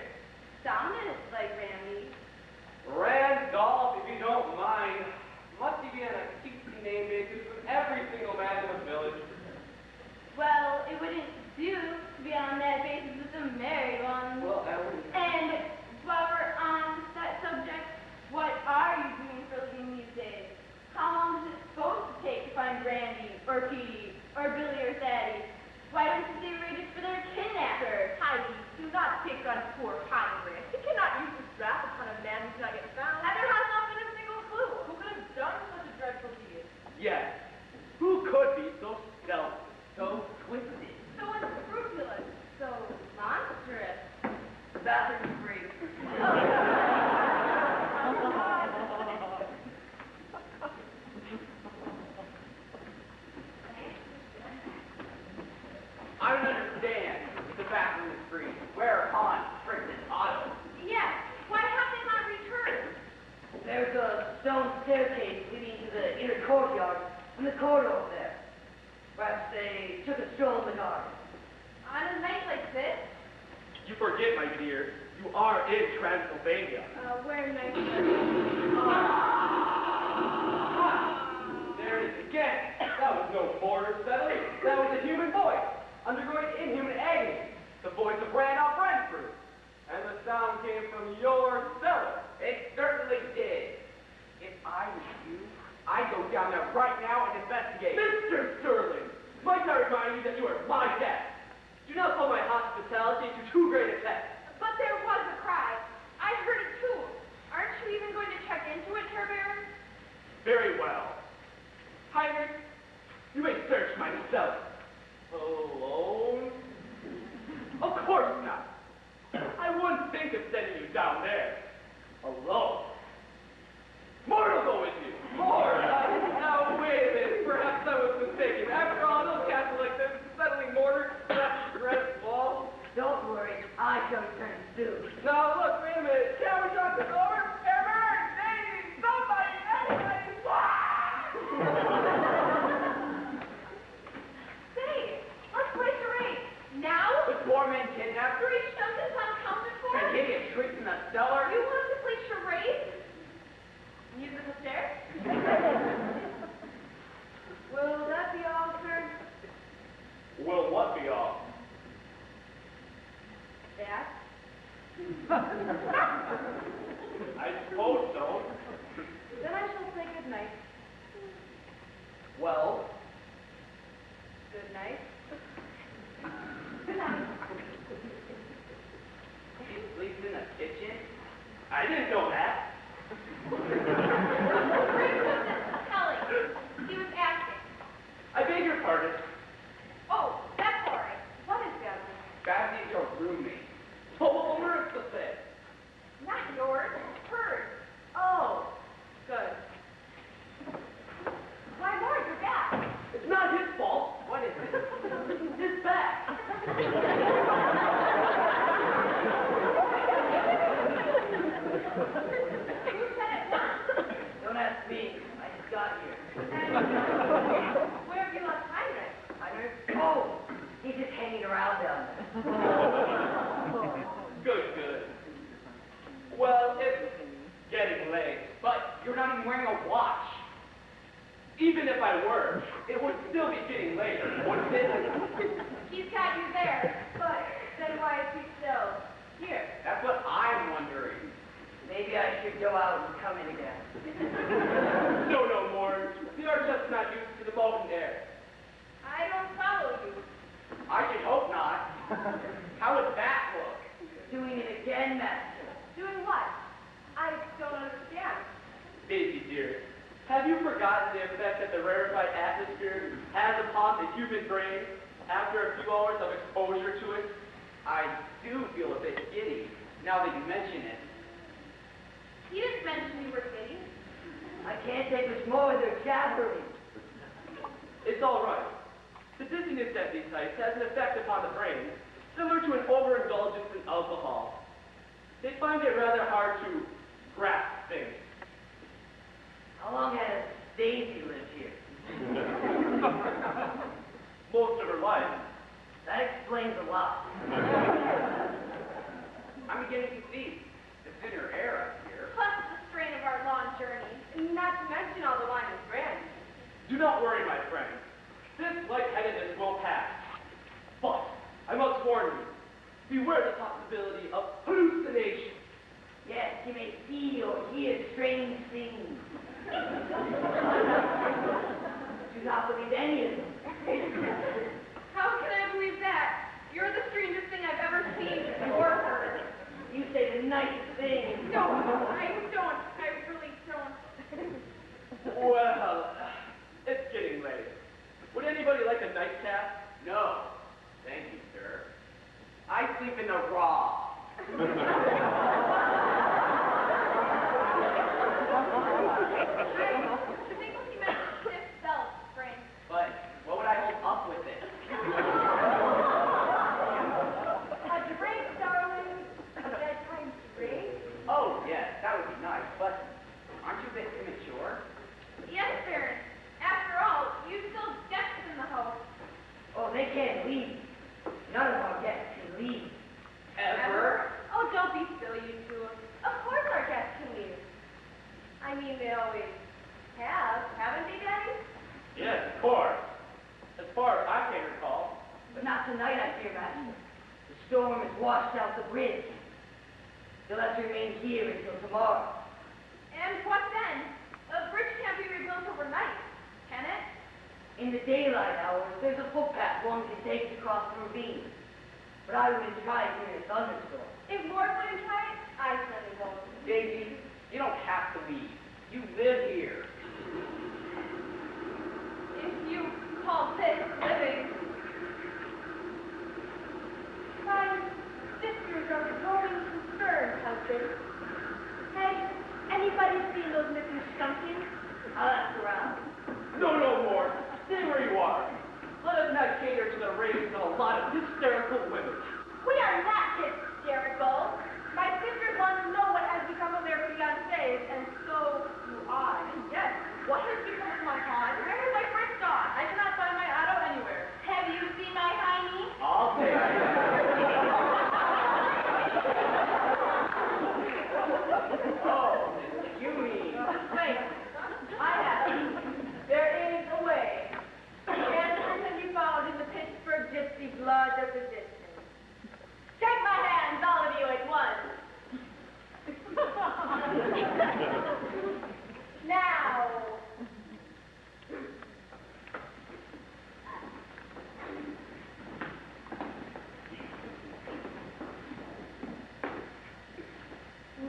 sounded like Randy. Randolph, if you don't mind, must you be on a cutesy name basis with every single man in the village? Well, it wouldn't do to be on that basis with the married ones. Well, that would... And while we're on that subject, what are you doing for a living these days? How long is it supposed to take to find Randy, or Petey, or Billy, or Thaddy? Why don't you say raided for their kidnapper? Heidi, do not pick on poor Heinrich. He cannot use his wrath upon a man who cannot get found. And there has not been a single clue. Who could have done such a dreadful deed? Yes. Who could be so stealthy, So twisted. So unscrupulous. So monstrous. The bathroom is free. I don't understand. The bathroom is free. Whereupon, Fritz and Otto. Yes. Why have they not returned? There's a stone staircase leading to the inner courtyard in the corridor there. Perhaps they took a stroll in the garden. On a night like this? You forget, my dear, you are in Transylvania. Where night There it is again. That was no border settling. That was a human voice, undergoing inhuman agony. The voice of Randolph Renfrew. And the sound came from your cellar. It certainly did. If I was you, I'd go down there right now and investigate. Mr. Sterling, Might I remind you that you are my guest? Do not put my hospitality to too great a test. But there was a cry. I heard it too. Aren't you even going to check into it, Herr Baron? Very well. Heinrich, you may search my cellar. Alone? Of course not. I wouldn't think of sending you down there. Alone. More will go with you. More. Now, wait a minute. Perhaps I was mistaken. After all, no castle like this, settling mortar, granite walls. Don't worry, I shall return soon. Now, look, wait a minute. Can't we talk this over? Ever? Daisy, somebody, anybody. Say, let's play charades. Now? With 4 men kidnapped, 3 SHTUNKENs unaccounted for? and hideous shrieks in the cellar. You want to play charades? Musical chairs? Will that be all, sir? Will what be all? That? I suppose so. Then I shall say good night. Well, Good night. Good night. he sleeps in the kitchen. I didn't know that. Kelly, he was asking. I beg your pardon. Oh, that's all right. What is that? Babsy's your roommate. Oh, MARITZA said. Not yours, hers. Oh, good. Why, Lord, you're back. It's not his fault. What is it? His back. Who said it once? Don't ask me. I just got here. Where have you left Heinrich? Oh, he's just hanging around down there. Good, good. Well, it's getting late. But you're not even wearing a watch. Even if I were, it would still be getting late, wouldn't it? He's got you there, but then why is he still here? That's what I'm wondering. Maybe I should go out and come in again. No, no more. We are just not used to the mountain air. I don't follow you. I should hope not. How would that look? Doing it again, Master. Doing what? I don't understand. Daisy, dear, have you forgotten the effect that the rarefied atmosphere has upon the human brain after a few hours of exposure to it? I do feel a bit giddy, now that you mention it. He didn't mention you were kidding. I can't take much more, they're jabbering. It's all right. The dizziness at these heights has an effect upon the brain, similar to an overindulgence in alcohol. They find it rather hard to grasp things. How long has Daisy lived here? Most of her life. That explains a lot. I'm beginning to see the thinner air up here. Plus the strain of our long journey, not to mention all the wine and brandy. Do not worry, my friend. This lightheadedness will pass. But I must warn you, beware the possibility of hallucination. Yes, you may see or hear strange things. Do not believe any of them. How can I believe that? You're the strangest thing I've ever seen or heard. You say the nicest things. No, I don't. I really don't. Well, it's getting late. Would anybody like a nightcap? No, thank you, sir. I sleep in the raw. I think what he meant was stiff belt, Frank. But what would I hold up with it? A drink, darling. A bedtime drink. Oh, yes, that would be nice, but aren't you a bit immature? Yes, Baron. After all, you still guests in the house. Oh, they can't leave. None of our guests can leave. Ever? Oh, don't be silly, you two. Of course our guests can leave. I mean, they always have, haven't they, Daddy? Yes, of course. As far as I can recall. But not tonight, I fear, Master. The storm has washed out the bridge. You'll have to remain here until tomorrow. And what then? The bridge can't be rebuilt overnight, can it? In the daylight hours, there's a footpath one can take to cross the ravine. But I wouldn't try it during a thunderstorm. If Lord wouldn't try it, I certainly won't. Daisy, you don't have to leave. You live here. If you call this living. My sisters are growing concerned, husband. Has anybody seen those missing Stunken? I'll ask around. No more. Stay where you are. Let us not cater to the ravings of a lot of hysterical women. We are not hysterical. My sisters want to know what has become of their fiancés, and so do I. Yes, what has become of my heart? Where is my first dog? I cannot find my auto anywhere. Have you seen my Heine? I'll take it. Oh, you mean... Wait, I have. There is a way. The answer can be found in the Pittsburgh Gypsy blood deposition. Shake my hands, all of you at once. Now.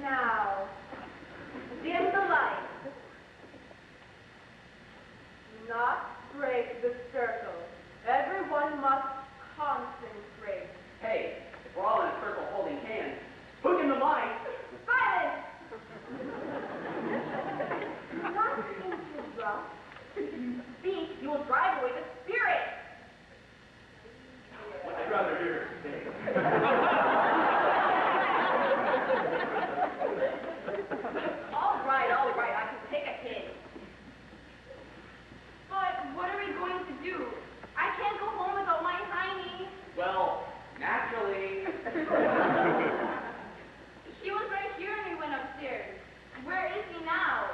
Now. Dim the light. Not break the circle. Everyone must concentrate. Hey, if we're all in a circle holding hands, hook in the mic. Silence! Not interrupt. If you speak, you will drive away the spirit. I'd rather hear it stay. All right, I can take a hint. But what are we going to do? I can't go home without my Heine. Well, naturally. He was right here when we went upstairs. Where is he now?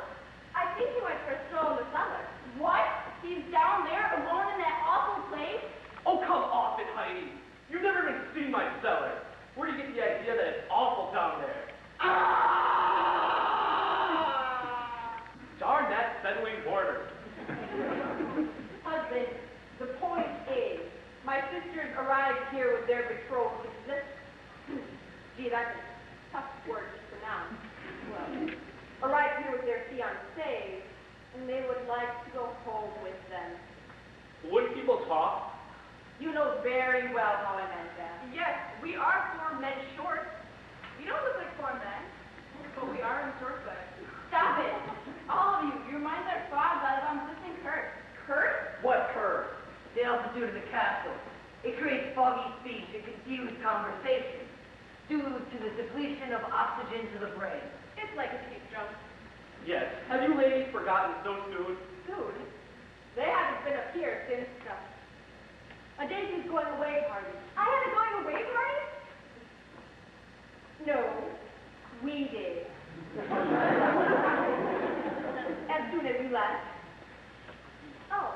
I think he went for a stroll in the cellar. What? He's down there alone in that awful place? Oh, come off it, Heidi. You've never even seen my cellar. Where do you get the idea that it's awful down there? Darn that settling border. Husband, the point is, my sisters arrived here with their betrothed. Gee, that's a tough word to pronounce. Well, arrived here with their fiancés, and they would like to go home with them. Wouldn't people talk? You know very well how I meant that. Yes, we are 4 men short. We don't look like 4 men, but we are in short legs. Stop it! All of you, your minds are fogged by the existing curse. Curse? What curve? The altitude of the castle. It creates foggy speech and confused conversation due to the depletion of oxygen to the brain. It's like a cheap drum. Yes. Have you ladies forgotten so soon? Dude, they haven't been up here since a Daisy's going away party. I had a going away party? No, we did. As soon as we left. Oh,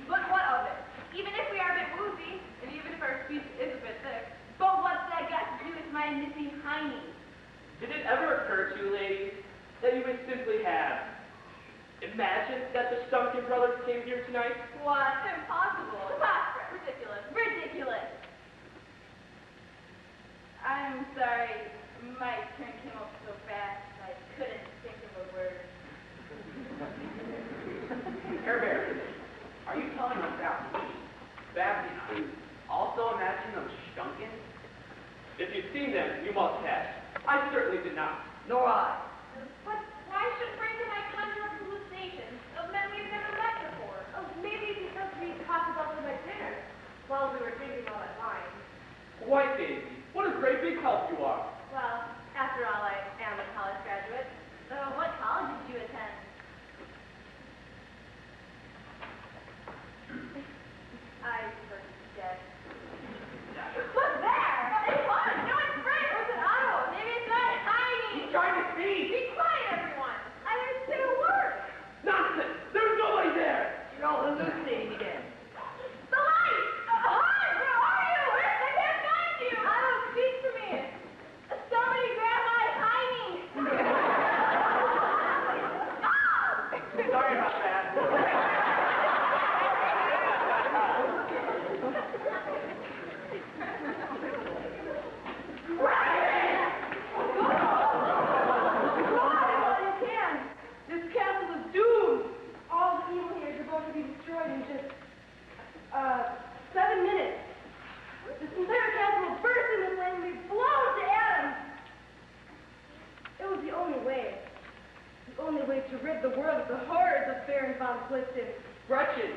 but what of it? Even if we are a bit woozy, and even if our speech is a bit thick, but what's that got to do with my missing Heine? Did it ever occur to you, ladies, that you would simply have imagined that the SHTUNKEN brothers came here tonight? What? Impossible. Preposterous. Ridiculous. Ridiculous. I'm sorry, my turn came up so fast, I couldn't think of a word. Hair Bear, are you telling us that we, BABSY and I, also imagine those SHTUNKEN? If you've seen them, you must have. I certainly did not. Nor I. But why should Frank and I conjure up hallucinations of men we've never met before? Oh, maybe because we talked about them at dinner while we were drinking all that wine. Why, Daisy, what a great big help you are. Well, after all, I am a college graduate. What college did you attend? I forget. Look there! It's fun! No, it's Frank! What's an auto? Maybe it's not Heine! He's trying to speak! Be quiet, everyone! I didn't say a word! Nonsense! There's nobody there! You're all hallucinating again. The light! Hi! Where are you? I can't find you! Otto, speak to me! Somebody grab my Heine! Sorry about that. destroyed in just 7 minutes. This entire castle will burst into flame and be blown to atoms. It was the only way. The only way to rid the world of the horrors of Baron von BLITZEN. Gretchen,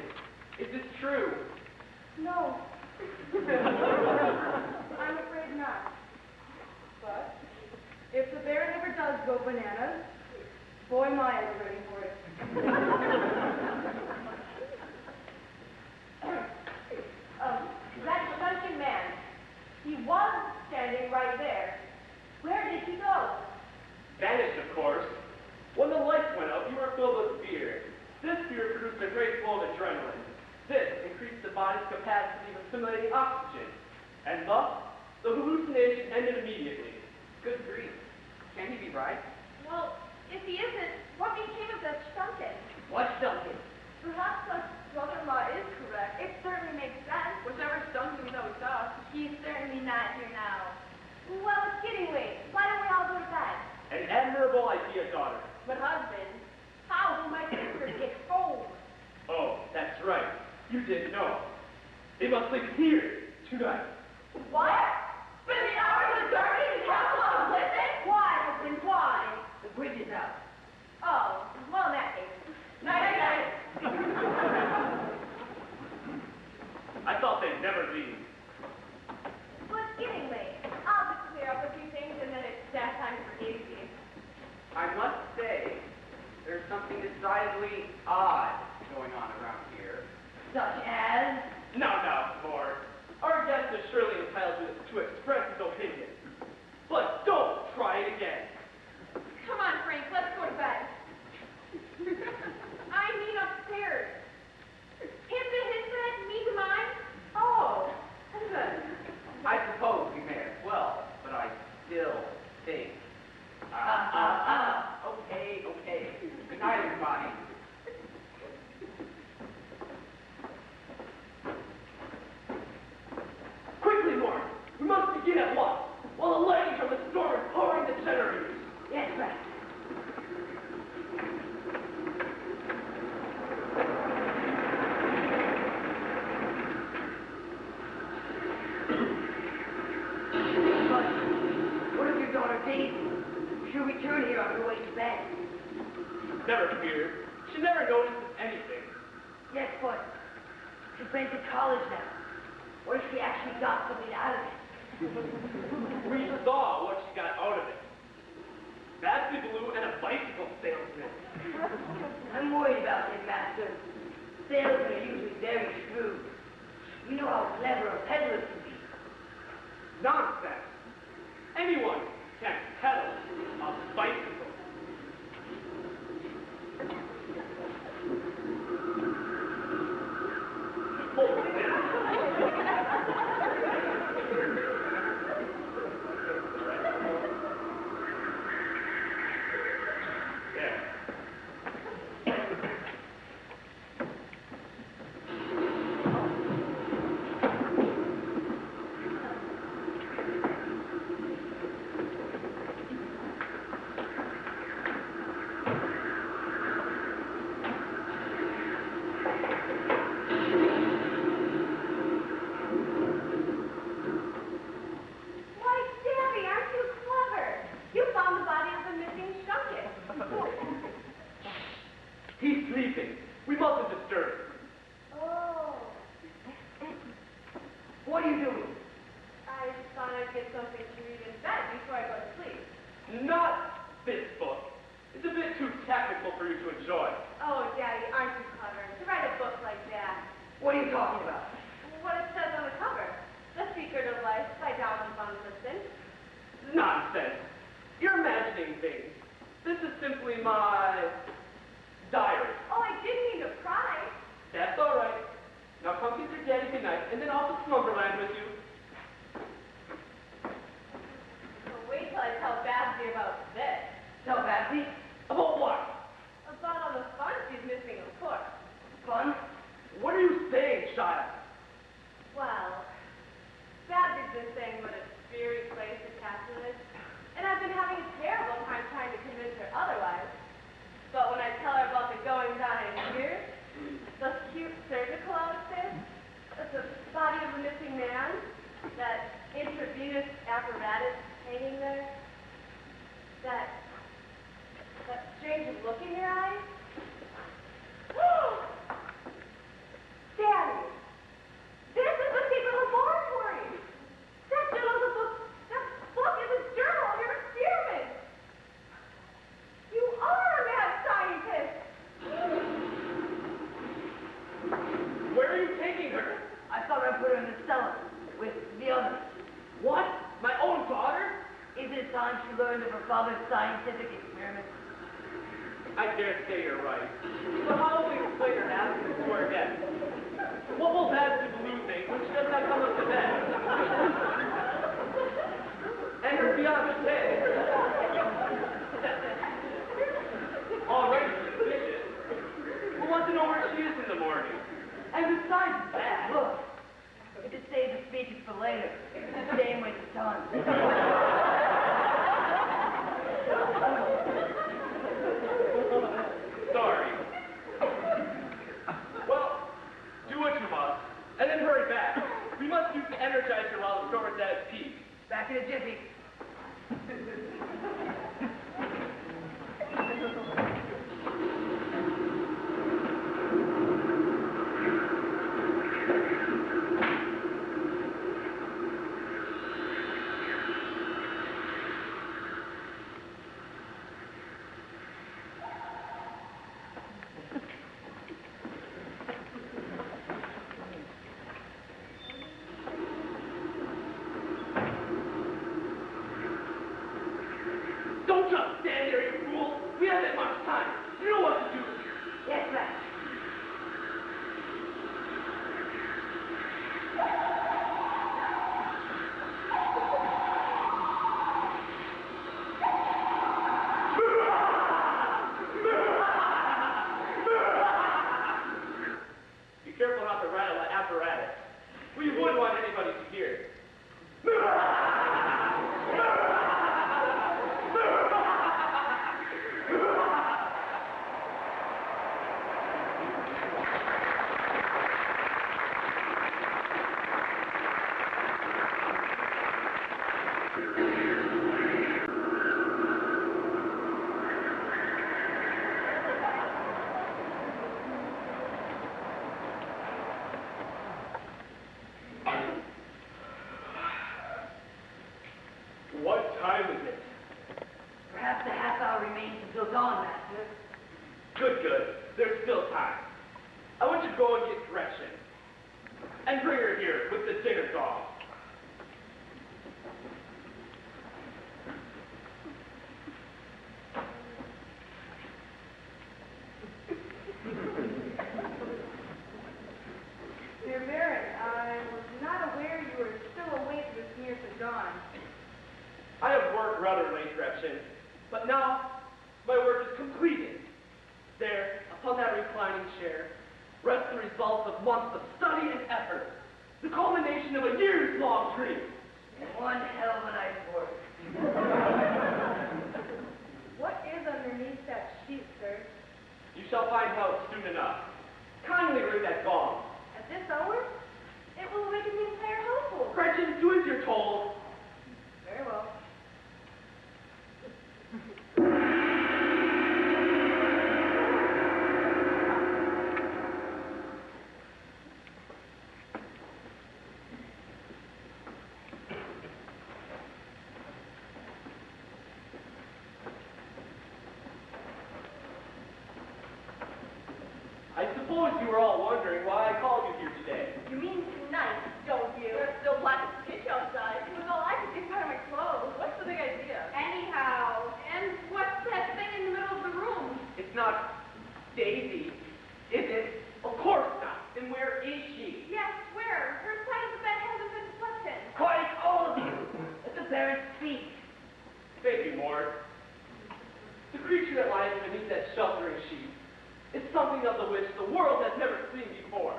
is this true? No. I'm afraid not. But if the Baron ever does go bananas, boy, am I ever ready for it. That SHTUNKEN man, he was standing right there. Where did he go? Vanished, of course. When the lights went out, you were filled with fear. This fear produced a great flow of adrenaline. This increased the body's capacity of assimilating oxygen. And thus, the hallucination ended immediately. Good grief. Can he be right? Well, if he isn't, what became of that SHTUNKEN? What SHTUNKEN? Perhaps my brother-in-law is correct. It certainly makes sense. Whichever SHTUNKEN knows us. He's certainly not here now. Well, it's getting late. Why don't we all go to bed? An admirable idea, daughter. But husband, How will my sisters get home? Oh, that's right. You didn't know. They must sleep here tonight. What? Spend the hours of darkness in the castle on BLITZEN? Why, husband, why? The bridge is out. Oh, well, in that case. Night. I thought they'd never leave. Well, it's getting late. I'll just clear up a few things and then it's that time for BABSY. I must say, there's something decidedly odd going on around here. Such as? No, more. Our guest is surely entitled to express his opinion. But don't try it again. Come on, Frank, let's go to bed. I mean upstairs. Him to his bed, me to mine? Oh, good. I suppose we may as well, but I still think. Okay. Good night, everybody. Quickly, Mark. We must begin at once, while the lightning from the storm is powering the generators. Yes, right. But what if your daughter Daisy? She'll return here on her way to bed. Never fear. She never notices anything. Yes, but she's been to college now. What if she actually got something out of it? We saw what she got out of it. BABSY, BALLOU, and a bicycle salesman. I'm worried about him, Master. Salesmen are usually very shrewd. You know how clever a peddler can be. Nonsense. Anyone can pedal a bicycle. Hold it. He's sleeping. We mustn't disturb him. Oh, What are you doing? I just thought I'd get something to read in bed before I go to sleep. Not this book. It's a bit too technical for you to enjoy. Oh, Daddy, aren't you clever to write a book like that? What are you talking about? What it says on the cover. The Secret of Life by Joplin von BLITZEN. Nonsense. You're imagining things. This is simply my diary. Oh, I didn't mean to pry. That's all right. Now come kiss your daddy goodnight, and then I'll to Slumberland with you. Well, wait till I tell BABSY about this. Tell Babsy. About what? About all the fun she's missing, of course. Fun? What are you saying, child? Well, BABSY's been saying what a dreary place the castle is, and I've been having a terrible time trying to convince her otherwise. But when I tell her about the goings-on in here, the cute man, that intravenous apparatus hanging there, that strange look in your eyes. Daddy, this is the secret laboratory. That journal is a book. That book is a journal of your experiments. You are a mad scientist. Where are you taking her? I thought I'd put her in the cellar with the others. What? My own daughter? Isn't it time she learned of her father's scientific experiments? I dare say you're right. But how will we explain her absence to her guests? What will BABSY BALLOU think when she does not come up to bed? And her fiancé, already suspicious, will want to know where she is in the morning. And besides that, Look, you could save the speeches for later. Same waste of time. sorry. Well, do what you must, and then hurry back. We must use the energizer while the storm is at its peak. Back in a jiffy. Don't just stand there, you fool! We haven't much time. You know what to do. Yes, ma'am. Be careful not to rattle that apparatus. We wouldn't want anybody to hear. What time is it? Perhaps a half hour remains until dawn, Master. Good, good. There's still time. I want you to go and get Gretchen. And bring her here with the dinner gong. Dear Mary, I was not aware you were still awake this near to dawn. I have worked rather late, Gretchen, but now my work is completed. There, upon that reclining chair, rests the results of months of study and effort, the culmination of a years-long dream. And one hell of a night's work. What is underneath that sheet, sir? You shall find out soon enough. Kindly ring that gong. At this hour, it will awaken the entire household. Gretchen, do as you're told. Very well. I suppose you were all wondering why I called you here today. You mean tonight, don't you? There's still black as pitch outside. Well, I could take part of my clothes. What's the big idea? Anyhow, and what's that thing in the middle of the room? It's not Daisy, is it? Of course not. Then where is she? Yes, where? Her side of the bed hasn't been slept in. Quiet, all of you! Let the parents speak. Thank you, Mort. The creature that lies beneath that sheltering sheet is something of the which the world has never seen before.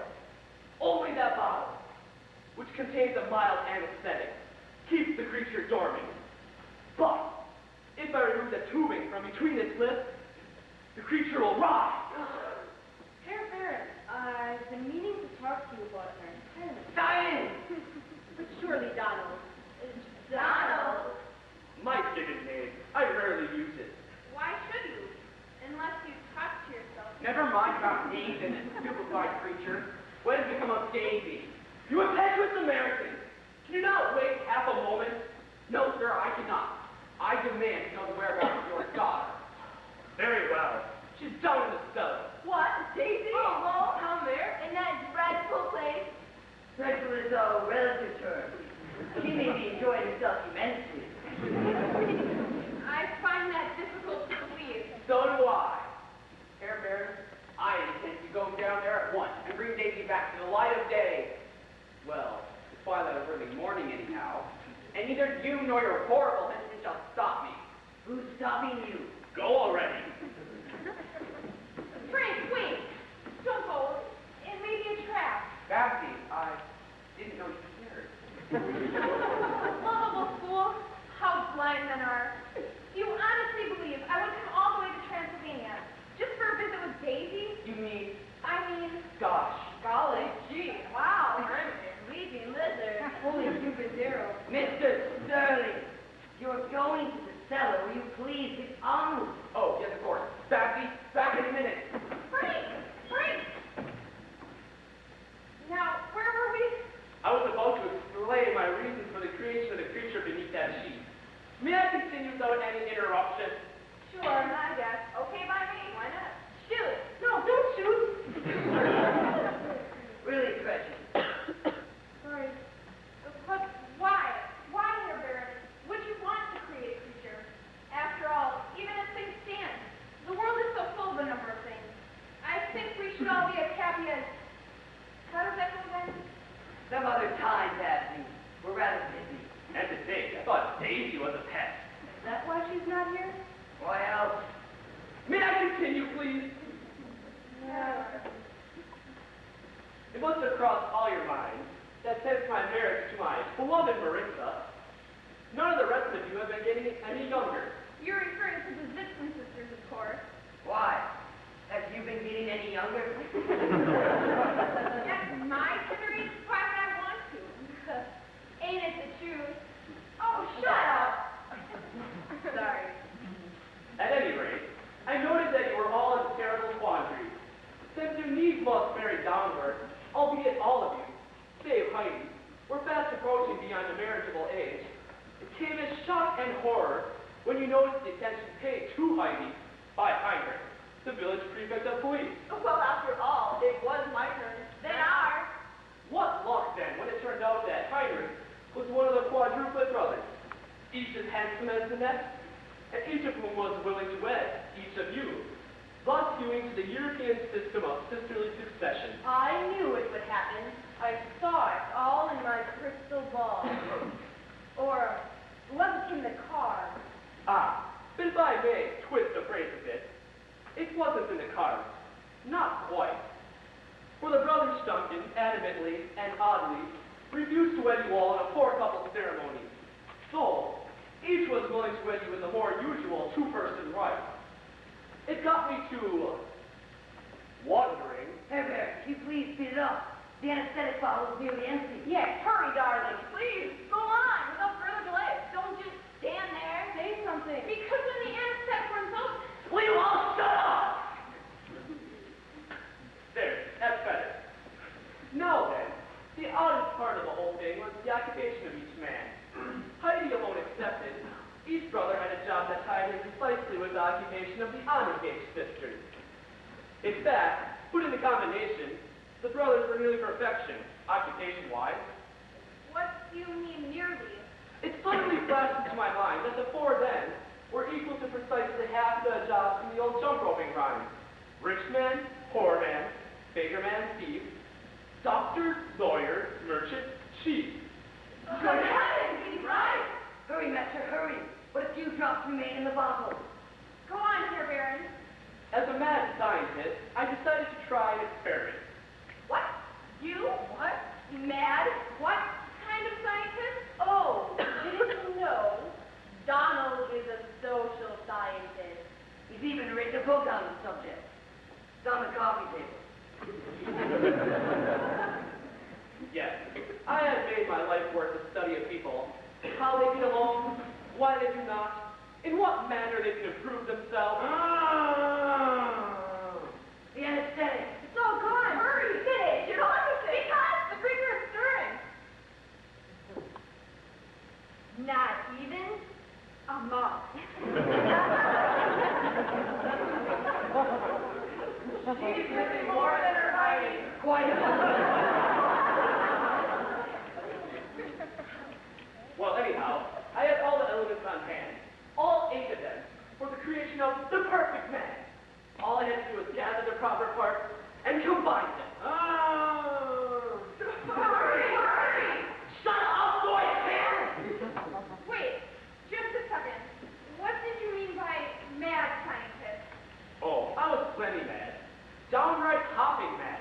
become of Daisy? You impetuous American! Can you not wait half a moment? No, sir, I cannot. I demand to know the whereabouts of your daughter. Very well. She's down in the cellar. What? Daisy? Oh, well, Down there? in that dreadful place. Dreadful is a relative term. She may be enjoying herself immensely. I find that difficult to believe. So do I. Herr Baron, I intend to go down there at once and bring Daisy back to the light of day. Well, the twilight of early morning anyhow. And neither you nor your horrible henchmen shall stop me. Who's stopping you? Go already. Frank, wait. Don't go. It may be a trap. BABSY, I didn't know you cared. Lovable fool. How blind men are. You honestly believe I would come all the way to Transylvania just for a visit with Daisy? You mean, I mean, gosh. Golly, gee, wow. Wow. Leaping lizard. Holy stupid zero. Mr. Sterling, you're going to the cellar. Will you please get on with it? Oh, yes, of course. BABSY, back in a minute. Frank! Frank! Now, where were we? I was about to explain my reasons for the creation of the creature beneath that sheet. May I continue without any interruption? Sure, I guess. Okay by me? Why not? Shoot! No, don't shoot. Really, Gretchen. Sorry. But why? Why, Herr Baron, would you want to create a creature? After all, even as things stand, the world is so full of a number of things. I think we should all be as happy as... How does that go then? Some other time, Babsy. We're rather busy. And to think, I thought Daisy was a pet. Is that why she's not here? Why else? May I continue, please? No. It must have crossed all your minds that since my marriage to my beloved Maritza, none of the rest of you have been getting any younger. You're referring to the BLITZEN sisters, of course. Why? Have you been getting any younger? At my tender age, why would I want to? Ain't it the truth? Oh, shut up! Sorry. At any rate, I noted that you were all in a terrible quandary. Since you needs must marry downward, albeit all of you, save Heidi, were fast approaching beyond the marriageable age, it came as shock and horror when you noticed the attention paid to Heidi by Heinrich, the village prefect of police. Well, after all, it was my turn. They are. What luck then when it turned out that Heinrich was one of the quadruplet brothers, each as handsome as the next, and each of whom was willing to wed each of you, thus hewing to the European system of sisterly succession. I knew it would happen. I saw it all in my crystal ball. Or was it in the car? Ah, but if I may twist the phrase a bit, it wasn't in the cards. Not quite. For the brothers SHTUNKEN adamantly and oddly refused to wed you all in a four-couple ceremony. So, each was willing to wed you in the more usual two-person rite. It got me to wondering. Herr Baron, can you please speed it up? The anesthetic bottle is nearly empty. Yes, hurry, darling. Please, go on, without further delay. Don't just stand there. Say something. Because when the anesthetic runs out, Will you all shut up? There, that's better. Now then, the oddest part of the whole thing was the occupation of each man. Heidi alone accepted, each brother had a job that tied in precisely with the occupation of the unengaged sisters. In fact, put in the combination, the brothers were nearly perfection, occupation-wise. what do you mean nearly? It suddenly flashed into my mind that the four then were equal to precisely half the jobs from the old jump roping rhyme. Rich man, poor man, beggar man, thief, doctor, lawyer, merchant, chief. Good heavens, he's right. Hurry, Master, hurry. But a few drops remain in the bottle. Go on, Herr Baron. As a mad scientist, I decided to try an experiment. What? You? What? Mad? What kind of scientist? Oh, didn't you know? Donald is a social scientist. He's even written a book on the subject. It's on the coffee table. Yes, I have made my life work the study of people, how they get along, why they do not, in what manner they can improve themselves. The anesthetic. It's all gone. Hurry, finish. Get on with it. Well, anyhow, I had all the elements on hand, all 8 of them, for the creation of the perfect man. All I had to do was gather the proper parts and combine them. Oh! Hurry! Shut up, boy, man! Wait, just a second. What did you mean by mad scientist? Oh, I was plenty mad. Downright hopping mad.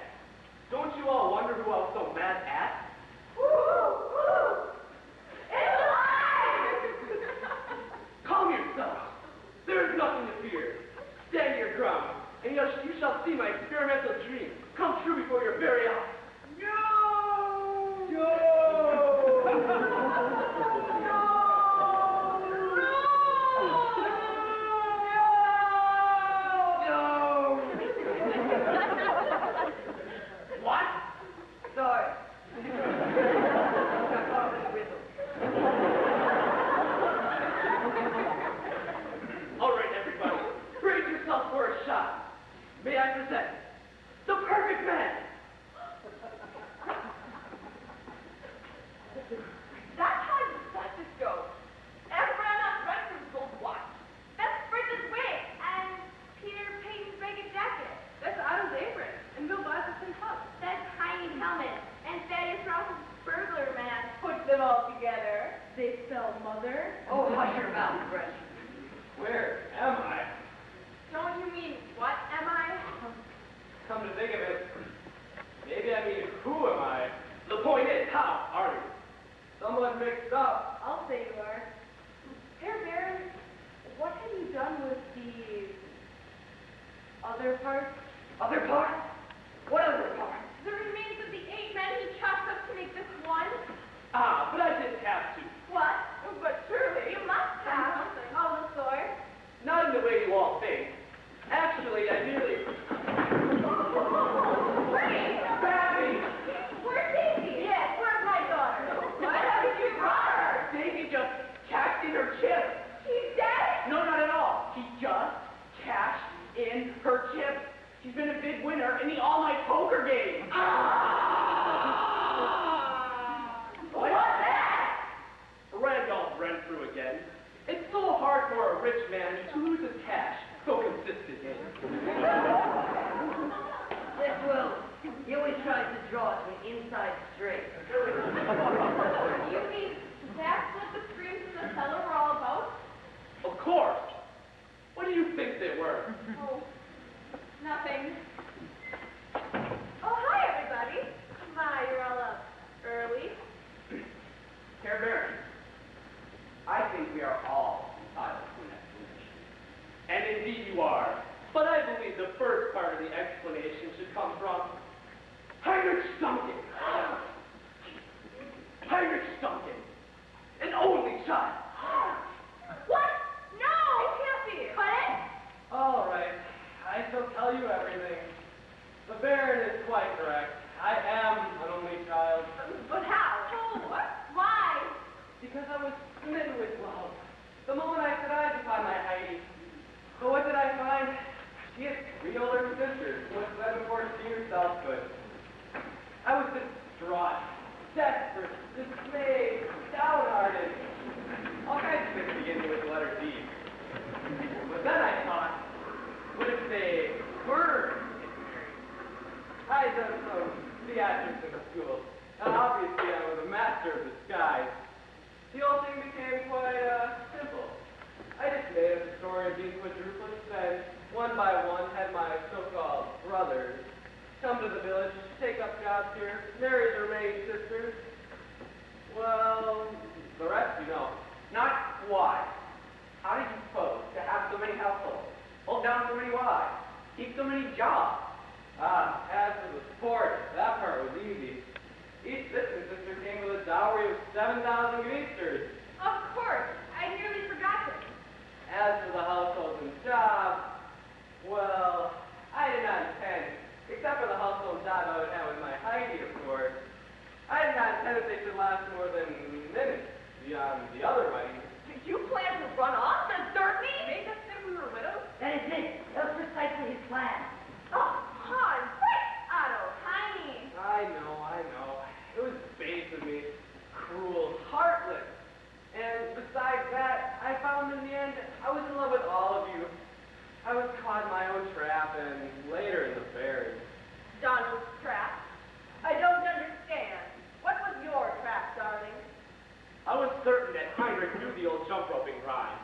Don't you all wonder who I was so mad at? Woo! It's alive! Calm yourself. There is nothing to fear. Stand your ground, and you shall see my experimental dream come true before your very eyes. No! What? Sorry. Got caught with a whistle. All right, everybody, brace yourself for a shot. May I present the perfect man? That's how justice goes. Everyone else records gold watch. That's Fritz's wig and Peter Payton's ragged jacket. That's Otto's apron and Bill Blazerson's cup. That's Heiny's helmet and Thaddeus Ross's burglar mask. Put them all together. They spell mother. Oh, hush your mouth, Brett. Where am I? Don't you mean what am I? Come to think of it, maybe I mean who am I? The point is, how are you? Someone mixed up. I'll say you are. Herr Baron, what have you done with the other parts? Other part? What other part? The remains of the 8 men he chopped up to make this one? Ah, but I didn't have to. What? But surely You must have. of the sort. Not in the way you all think. Actually, I merely... Babby! Where's Daisy? Yes, where's my daughter? Why haven't you brought her? Davy just cashed in her chip. She's dead. No, not at all. She just cashed in her chip. She's been a big winner in the all-night poker game. What's that? Randolph ran through again. It's so hard for a rich man to lose his cash so consistently. Yes, well, he always tries to draw it from inside straight. You mean that's what the screams in the cellar were all about? Of course. What do you think they were? Oh, nothing. Oh, hi, everybody. My, you're all up early. Herr Baron, I think we are all entitled to an explanation. And indeed you are. But I believe the first part of the explanation should come from Heinrich SHTUNKEN. Heinrich SHTUNKEN, an only child. What? No! It can't be. Cut it? All right, I shall tell you everything. The Baron is quite correct. I am an only child. But how? Oh, what? Why? Because I was smitten with love. The moment I set eyes upon my Heidi. But what did I find? She had 3 older sisters, who had fled before she herself could. I was distraught, desperate, dismayed, downhearted. All kinds of things beginning with the letter D. But then I thought, what if they were getting married? I done some theatrics in school, and obviously I was a master of disguise. The whole thing became quite simple. I just made up the story of these quadruplets, and one by one had my so-called brothers come to the village, take up jobs here, marry their remaining sisters. Well, the rest you know. Not why. How did you suppose to have so many households, hold down so many wives, keep so many jobs? Ah, as for the sport, that part was easy. Each sister came with a dowry of 7,000 Greasters. Of course. I nearly forgot it. As for the households and jobs, well, I did not intend, except for the household job I would have with my Heidi, of course. I did not intend that they should last more than minutes beyond the other weddings. Did you plan to run off and desert me? Make us think we were widows? That is it. That was precisely his plan. Oh, Hans, Fritz, Otto, Heiny. I was caught in my own trap and later in the ferry. Donald's trap? I don't understand. What was your trap, darling? I was certain that Heinrich knew the old jump roping rhyme.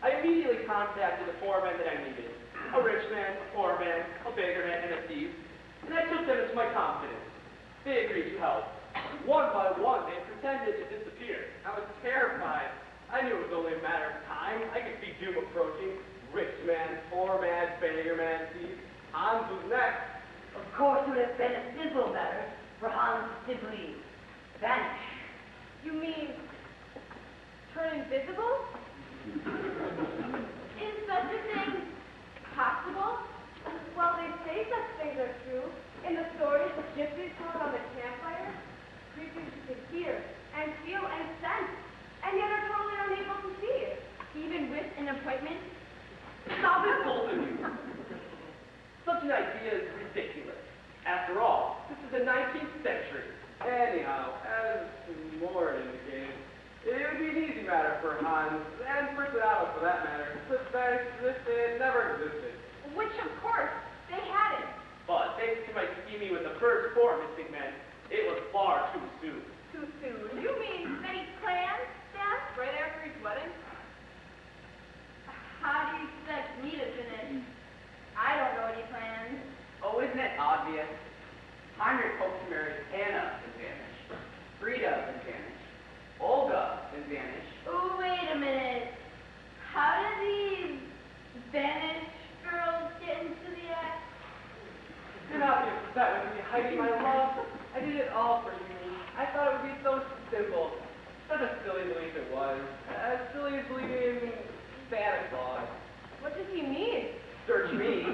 I immediately contacted the four men that I needed. A rich man, a poor man, a beggar man, and a thief. And I took them into my confidence. They agreed to help. One by one, they pretended to disappear. I was terrified. I knew it was only a matter of time. I could see doom approaching. Rich man, poor man, beggar man, thief. Hans was next. Of course, it would have been a simple matter for Hans to simply vanish. You mean turn invisible? Is such a thing possible? Well, they say such things are true. In the stories the gypsies told on the campfire, creatures can hear and feel and sense, and yet are totally unable to see it. Even with an appointment? Stop it, both of you! Such an idea is ridiculous. After all, this is the 19th century. Anyhow, as Mort indicated, it would be an easy matter for Hans, and for Sal for that matter, to vanish as if they had never existed. Which, of course, they hadn't. But thanks to my scheming with the first four missing men, it was far too soon. Too soon. You mean that he planned that? Right after his wedding? How do you expect me to finish? I don't know any plans. Oh, isn't it obvious? Heinrich hoped to marry Anna and vanish. Frida and vanish. Olga and vanish. Oh, wait a minute. How did these vanished girls get into the act? Do not be upset with me, Heidi, my love. I did it all for you. I thought it would be so simple. Such a silly belief it was. As silly as believing in Santa Claus. What does he mean? Search me.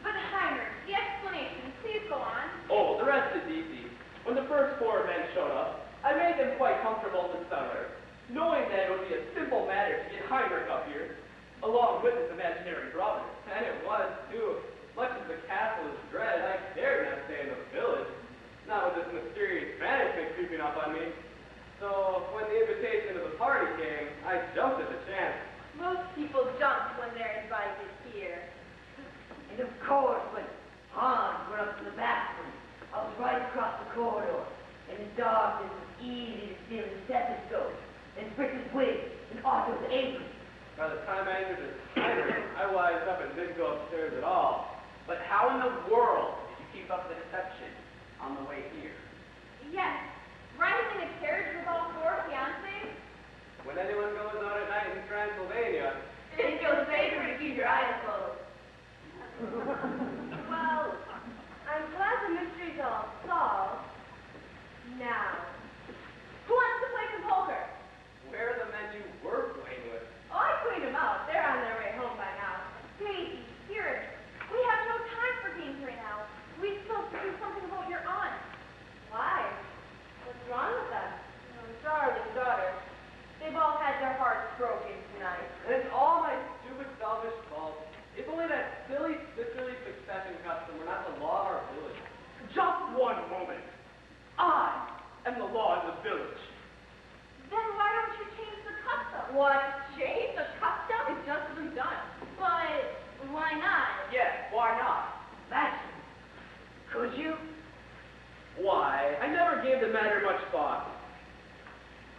But Heinrich, the explanation, please go on. Oh, the rest is easy. When the first four men showed up, I made them quite comfortable in the cellar, knowing that it would be a simple matter to get Heinrich up here, along with his imaginary brother. And it was, too. Much as the castle is dread, I dared not stay in the village. Not with this mysterious banishment creeping up on me. So, when the invitation to the party came, I jumped at the chance. Most people jump when they're invited here. And of course, when Hans went up to the bathroom, I was right across the corridor. In the darkness, it was easy to see the stethoscope, and Fritz's wig, and Otto's apron. By the time I entered the diner, I wised up and didn't go upstairs at all. But how in the world did you keep up the deception on the way here? Yes, riding in a carriage with all four fiancés? When anyone goes out at night in Transylvania, It feels safer to keep your eyes closed. Well, I'm glad the mystery's all solved. Now, Who wants to play some poker? where are the men you were playing with? oh, I cleaned them out. They're on their way home by now. Daisy, here. We have no time for games right now. We're supposed to do something about your aunt. Why? What's wrong with them? Darling daughter. They've all had their hearts broken tonight. And it's all my stupid, selfish fault. If only that silly sisterly succession custom were not the law of our village. Just one moment. I am the law in the village. Then why don't you change the custom? What? Change the custom? It's just been done. But why not? Yes, why not? Imagine. Could you? Why, I never gave the matter much thought.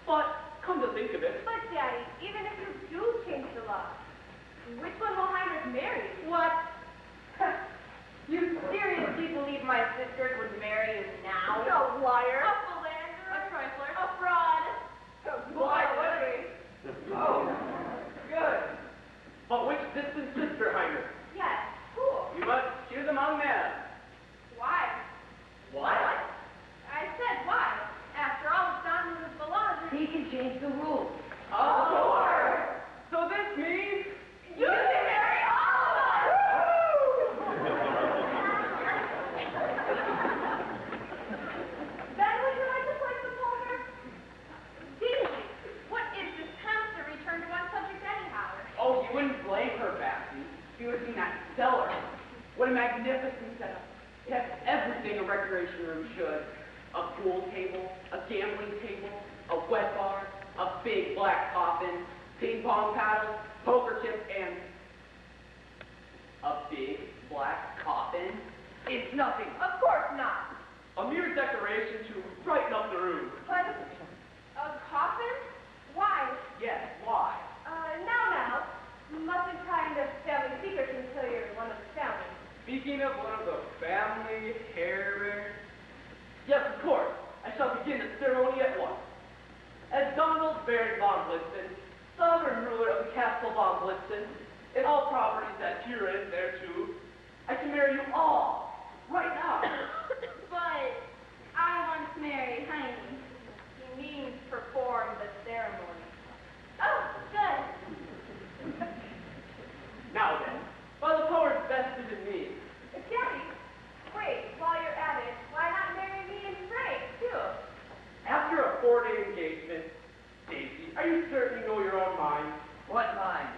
But, come to think of it, But, Daddy, even if you do change the law, which one will Heinrich marry? What? You seriously believe my sisters would marry you now? No, liar. A philanderer. A trifler. A fraud. Why would we? Oh, good. but which distant sister, Heinrich? Yes. Who? You must choose among them. Why? Why? I said why. After all, it's not in the law. He can change the rules. So this means You can marry all of us! Then would you like to play some poker? Daisy, what is this constant return to one subject anyhow? Oh, you wouldn't blame her, Babsy. If you had seen that cellar. What a magnificent setup. It has everything a recreation room should. A pool table, a gambling table, a wet bar, a big black coffin, ping pong paddles, poker chips, and A big black coffin? It's nothing. Of course not. A mere decoration to brighten up the room. But a coffin? Why? Yes, why? Now. Mustn't kind of family secrets until you're one of the family. Speaking of one of the family hair bearers, yes, of course, I shall begin the ceremony at once. As Donald Baron von Blitzen, sovereign ruler of the castle von Blitzen, and all properties that herein thereto, I can marry you all, right now. But I want to marry Heine. He means perform the ceremony. Oh, good. Now then, by the powers vested in me, Daddy, wait, while you're at it, why not marry me and Frank, too? after a 4-day engagement, Daisy, are you certain you know your own mind? What mind?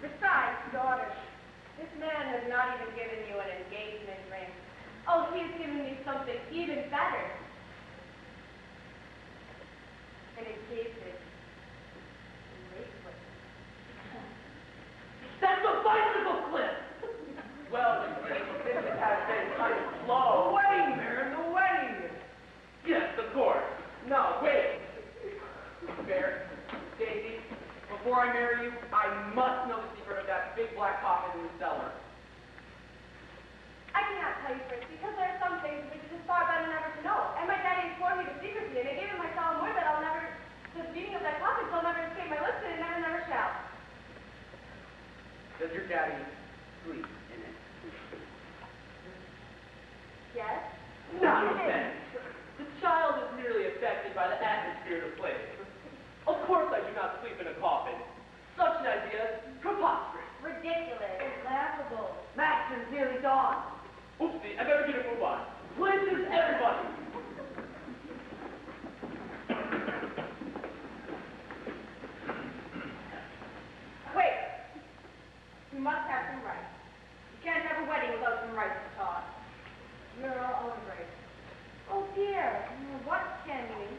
Besides, daughter, this man has not even given you an engagement ring. Oh, he's given me something even better. An engagement bracelet. That's a bicycle clip! Well, this has been kind of slow. The wedding, Baron, the wedding! Yes, of course. Now, wait. Baron, Daisy, before I marry you, I must know the secret of that big black coffin in the cellar. I cannot tell you, Fritz, because there are some things which it is far better never to know. And my daddy swore me to secrecy, and I gave him my solemn word that I'll never, the meaning of that coffin shall never escape my lips, and it never shall. Does your daddy sleep in it? Yes? Nonsense! The child is merely affected by the atmosphere of the place. Of course I do not sleep in a coffin. Such an idea is preposterous. Ridiculous. Laughable. Maxim's nearly dawn. Oopsie, I better get a move on. Places, everybody! Wait. You must have some rights. You can't have a wedding without some rights taught. You're all embraced. Oh, dear. What can you?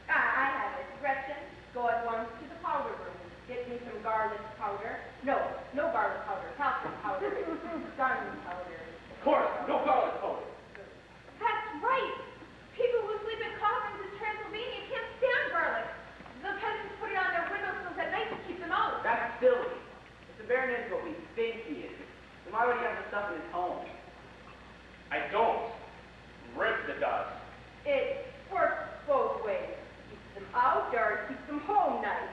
I have it. Gretchen, go at once to the powder room. Get me some garlic powder. No garlic powder. Talcum powder. Gun powder. Of course, no garlic powder. That's right. People who sleep in coffins in Transylvania can't stand garlic. The peasants put it on their windowsills at night to keep them out. That's silly. If the Baron is what we think he is, then why would he have the stuff in his home? I don't. MARITZA does. It works both ways. Keeps them out or keeps them home nice.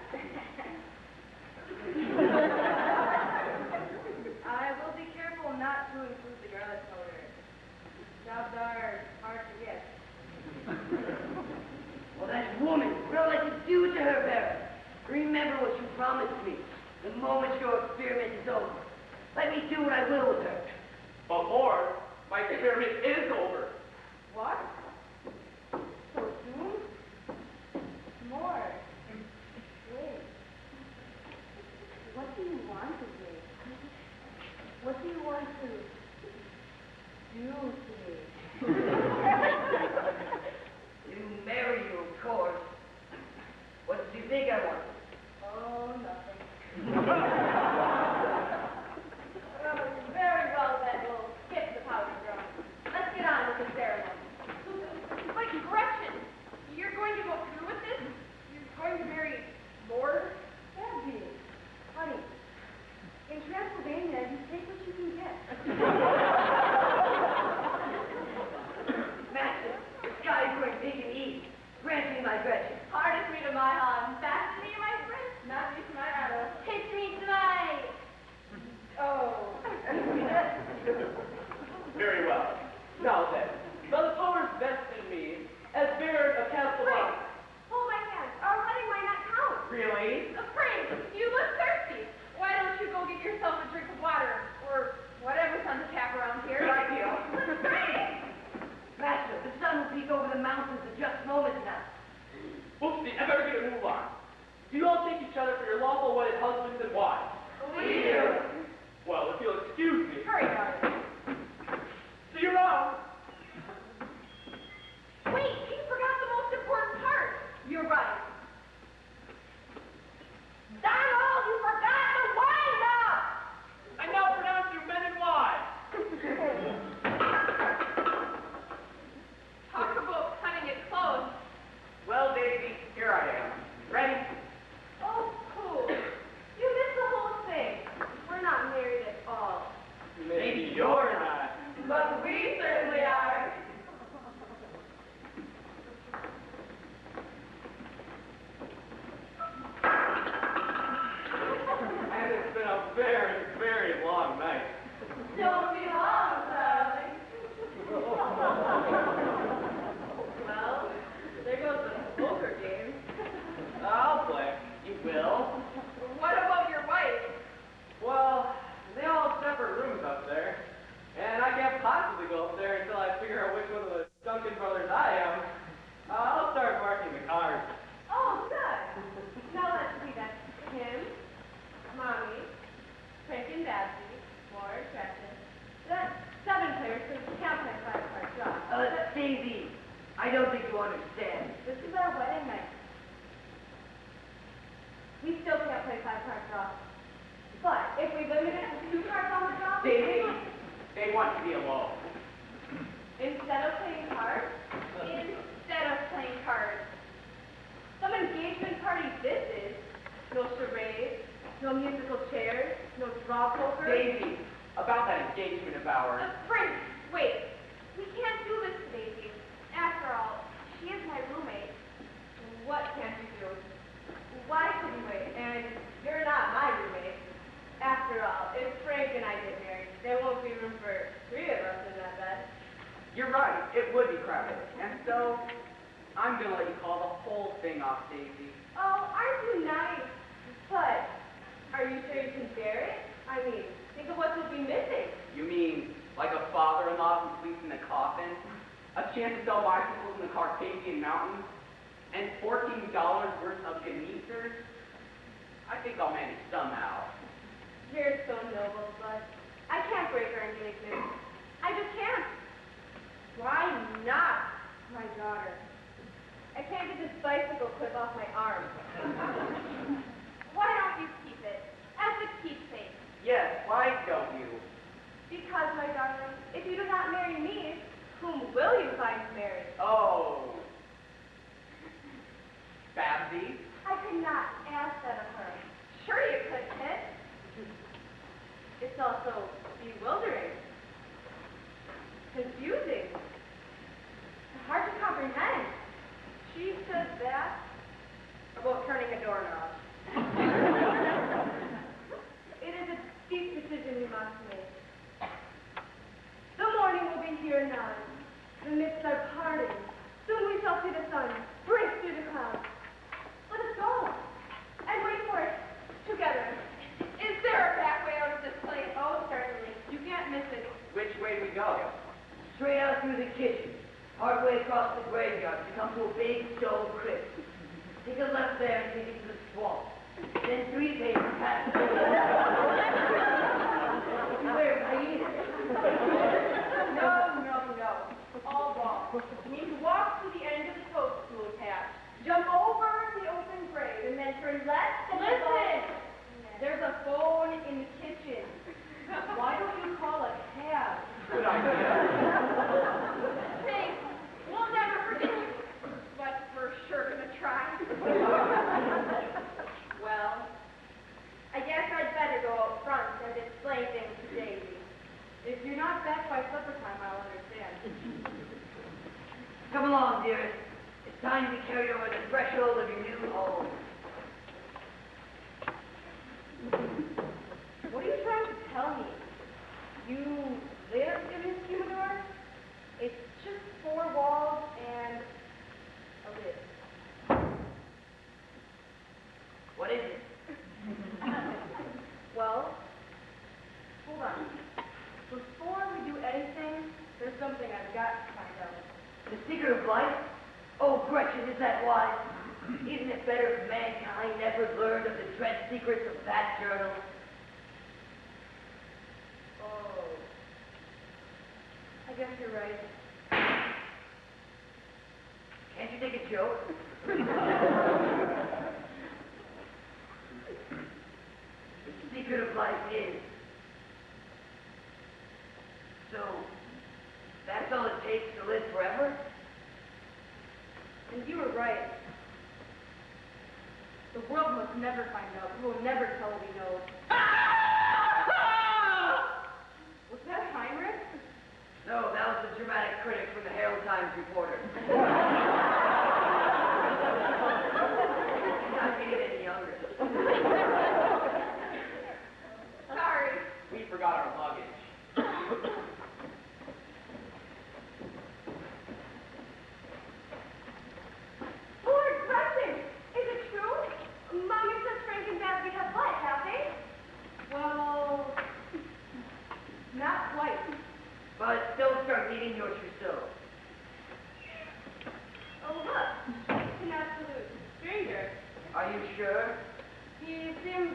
I will be careful not to include the garlic powder. Jobs are hard to get. Well, that woman, what I'd like to do to her, Baron. Remember what you promised me. The moment your experiment is over, let me do what I will with her. But Lord, my experiment is over. What? So soon? More. Wait. What do you want to wait? What do you want to do today? You marry you, of course. What do you think I want? Oh, nothing. Very well then, we'll skip the powder drum. Let's get on with the ceremony. But Gretchen, you're going to go through with this? You're going to marry Lord? Abby, honey, in Transylvania, you take what you can get. to go up there until I figure out which one of the SHTUNKEN brothers I am. I'll start marking the cars. Oh, good. Now let's see. That's him, Mommy, Frank and Babsy, more Gretchen. That's 7 players, so we can't play 5-card draw. Daisy, I don't think you understand. This is our wedding night. We still can't play 5-card draw. But if we limit it to 2 cards on the draw, They want to be alone. instead of playing cards, some engagement party this is. No charades, no musical chairs, no draw poker. Daisy, about that engagement of ours. Frank, wait. We can't do this to Daisy. After all, she is my roommate. What can't you do? Why should we wait? And you're not my roommate. After all, if Frank and I get married, there won't be room for 3 of us in that bed. You're right, it would be crowded. And so, I'm gonna let you call the whole thing off, Daisy. Oh, aren't you nice? But, are you sure you can bear it? I mean, think of what you'll be missing. You mean, like a father-in-law who sleeps in a coffin? A chance to sell bicycles in the Carpathian Mountains? And $14 worth of genesers? I think I'll manage somehow. You're so noble, but I can't break our engagement. I just can't. Why not, my daughter? I can't get this bicycle clip off my arm. Why don't you keep it as a keepsake? Yes, why don't you? Because, my darling, if you do not marry me, whom will you find married? Oh. Babsy? I could not ask that of her. Sure you could, Kit. It's also bewildering, confusing, hard to comprehend. She said that about turning a doorknob. It is a deep decision we must make. The morning will be here now. The mists are parting. Soon we shall see the sun break through the clouds. Let us go and wait for it together. Is there a back way out of this place? Oh, certainly. You can't miss it. Which way do we go? Straight out through the kitchen, partway across the graveyard to come to a big stone crypt. Take a left there and take it to the swamp. Then 3 paces past the Where, hyena? No. All wrong. You need to walk to the end of the toadstool path, jump over the open grave, and then turn left and listen. There's a phone in the kitchen. Why don't you call a cab? Good idea. Thanks. We'll never forget you, but we're sure gonna try. Well, I guess I'd better go out front and explain things to Daisy. If you're not back by supper time, I'll understand. Come along, dearest. It's time to be carried over the threshold of your new home. What are you trying to tell me? You live in this humidor? It's just 4 walls and a lid. What is it? Well, hold on. Before we do anything, there's something I've got to find out. The secret of life? Oh, Gretchen, is that wise? Isn't it better if mankind never learned of the dread secrets of that journal? Oh. I guess you're right. Can't you take a joke? The secret of life is. So, that's all it takes to live forever? And you were right. The world must never find out. We will never tell what we know. Was that Heinrich? No, that was the dramatic critic from the Herald Times reporter. Not getting any younger. Sorry. We forgot our luggage. Lord Gretchen, is it true? Mommy says Frank and Babsy have what, have they? Well, not quite. But don't start in your trousseau. Oh, look. It's an absolute stranger. Are you sure? He seems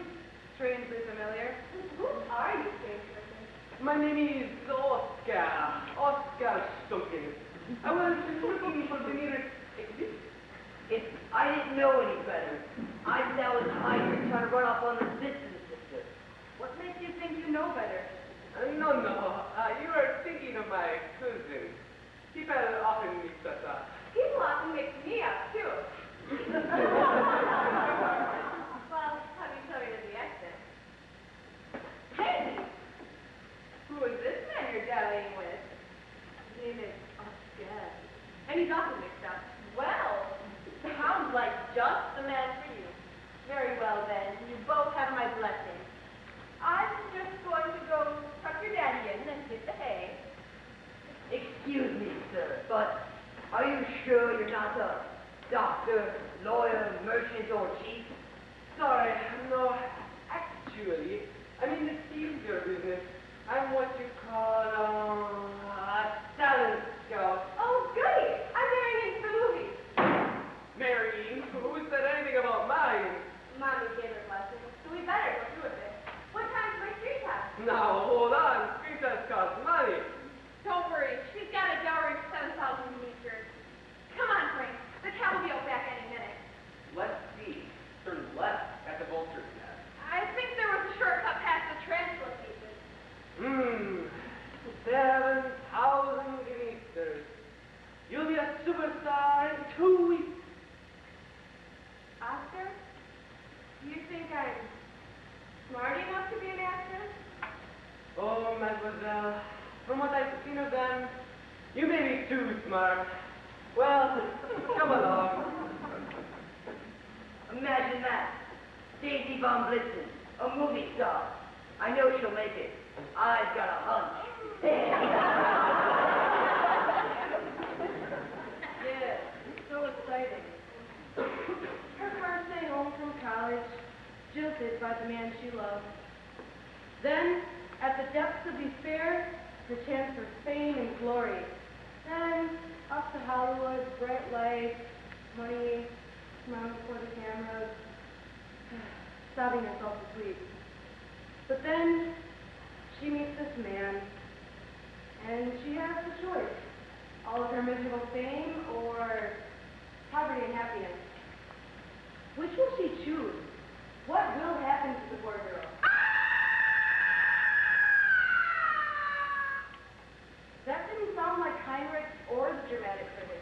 strangely familiar. Who are you, strange person? My name is Oscar SHTUNKEN. I was looking for the nearest exit. If I didn't know any better, I'd that was HEINRICH trying to run off on the BLITZEN sister. What makes you think you know better? No. You are thinking of my cousin. People often mix us up. People often mix me up, too. Well, have you show me the accent? Hey! Who is this man you're dallying with? His name is Oscar. And he's often mixed up. Well, sounds like just the man for you. Very well, then. You both have my blessing. I'm just going to go tuck your daddy in and hit the hay. Excuse me, sir, but are you sure you're not a doctor, lawyer, merchant, or chief? Sorry, no, actually, I'm in the theater business. I'm what you call a talent scout. Oh, goody! I'm marrying into the movies. Marrying? Who said anything about mine? Mommy gave her blessing, so we better go through with it. What time's my street test? Now, hold on. Street test costs money. Don't worry, she's got a dowry of 7,000 meters. Come on, Frank. The cow will be out back any minute. Let's see. Turn left at the vulture's nest. I think there was a shortcut past the transfer pieces. 7,000 meters. You'll be a superstar in 2 weeks. Oscar, do you think I'm smart enough to be an actress? Oh, mademoiselle, from what I've seen of them, you may be too smart. Well, come along. Imagine that. Daisy von Blitzen, a movie star. I know she'll make it. I've got a hunch. Yeah, so exciting. Her first day home from college, jilted by the man she loved. Then, at the depths of despair, her chance for fame and glory. Then, up to Hollywood, bright lights, money, smiling before the cameras, sobbing herself to sleep. But then, she meets this man, and she has the choice. All of her miserable fame or poverty and happiness. Which will she choose? What will happen to the poor girl? That didn't sound like Heinrich or the dramatic critic.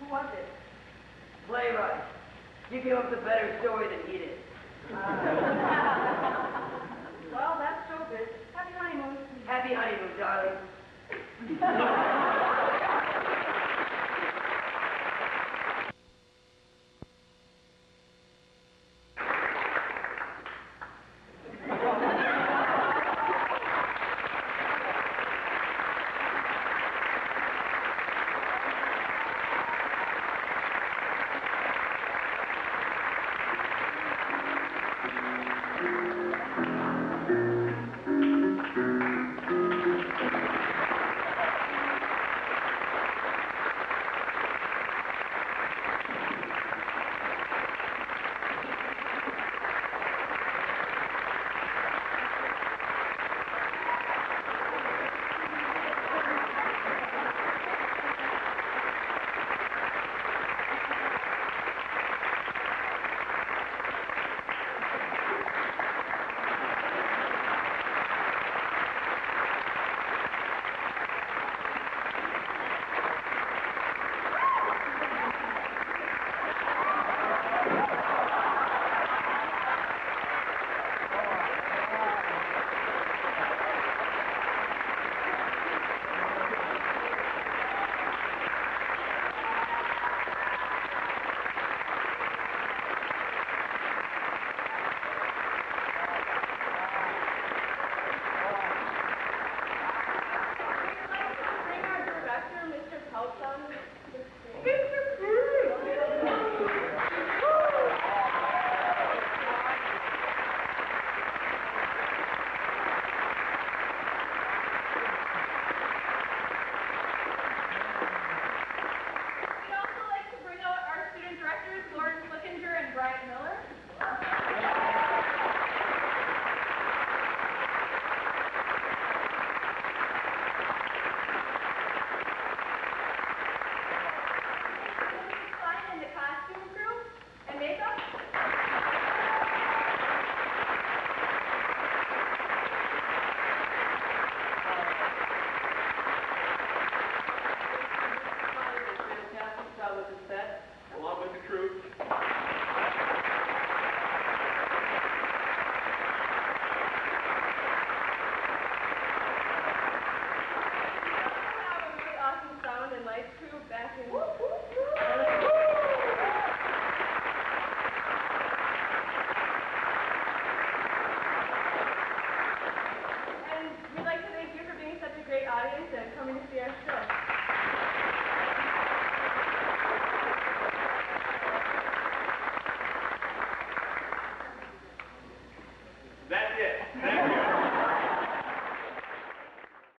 Who was it? Playwright. You came up with a better story than he did. Well, that's showbiz. Happy honeymoon. Happy honeymoon, darling. my crew back in... And we'd like to thank you for being such a great audience and coming to see our show.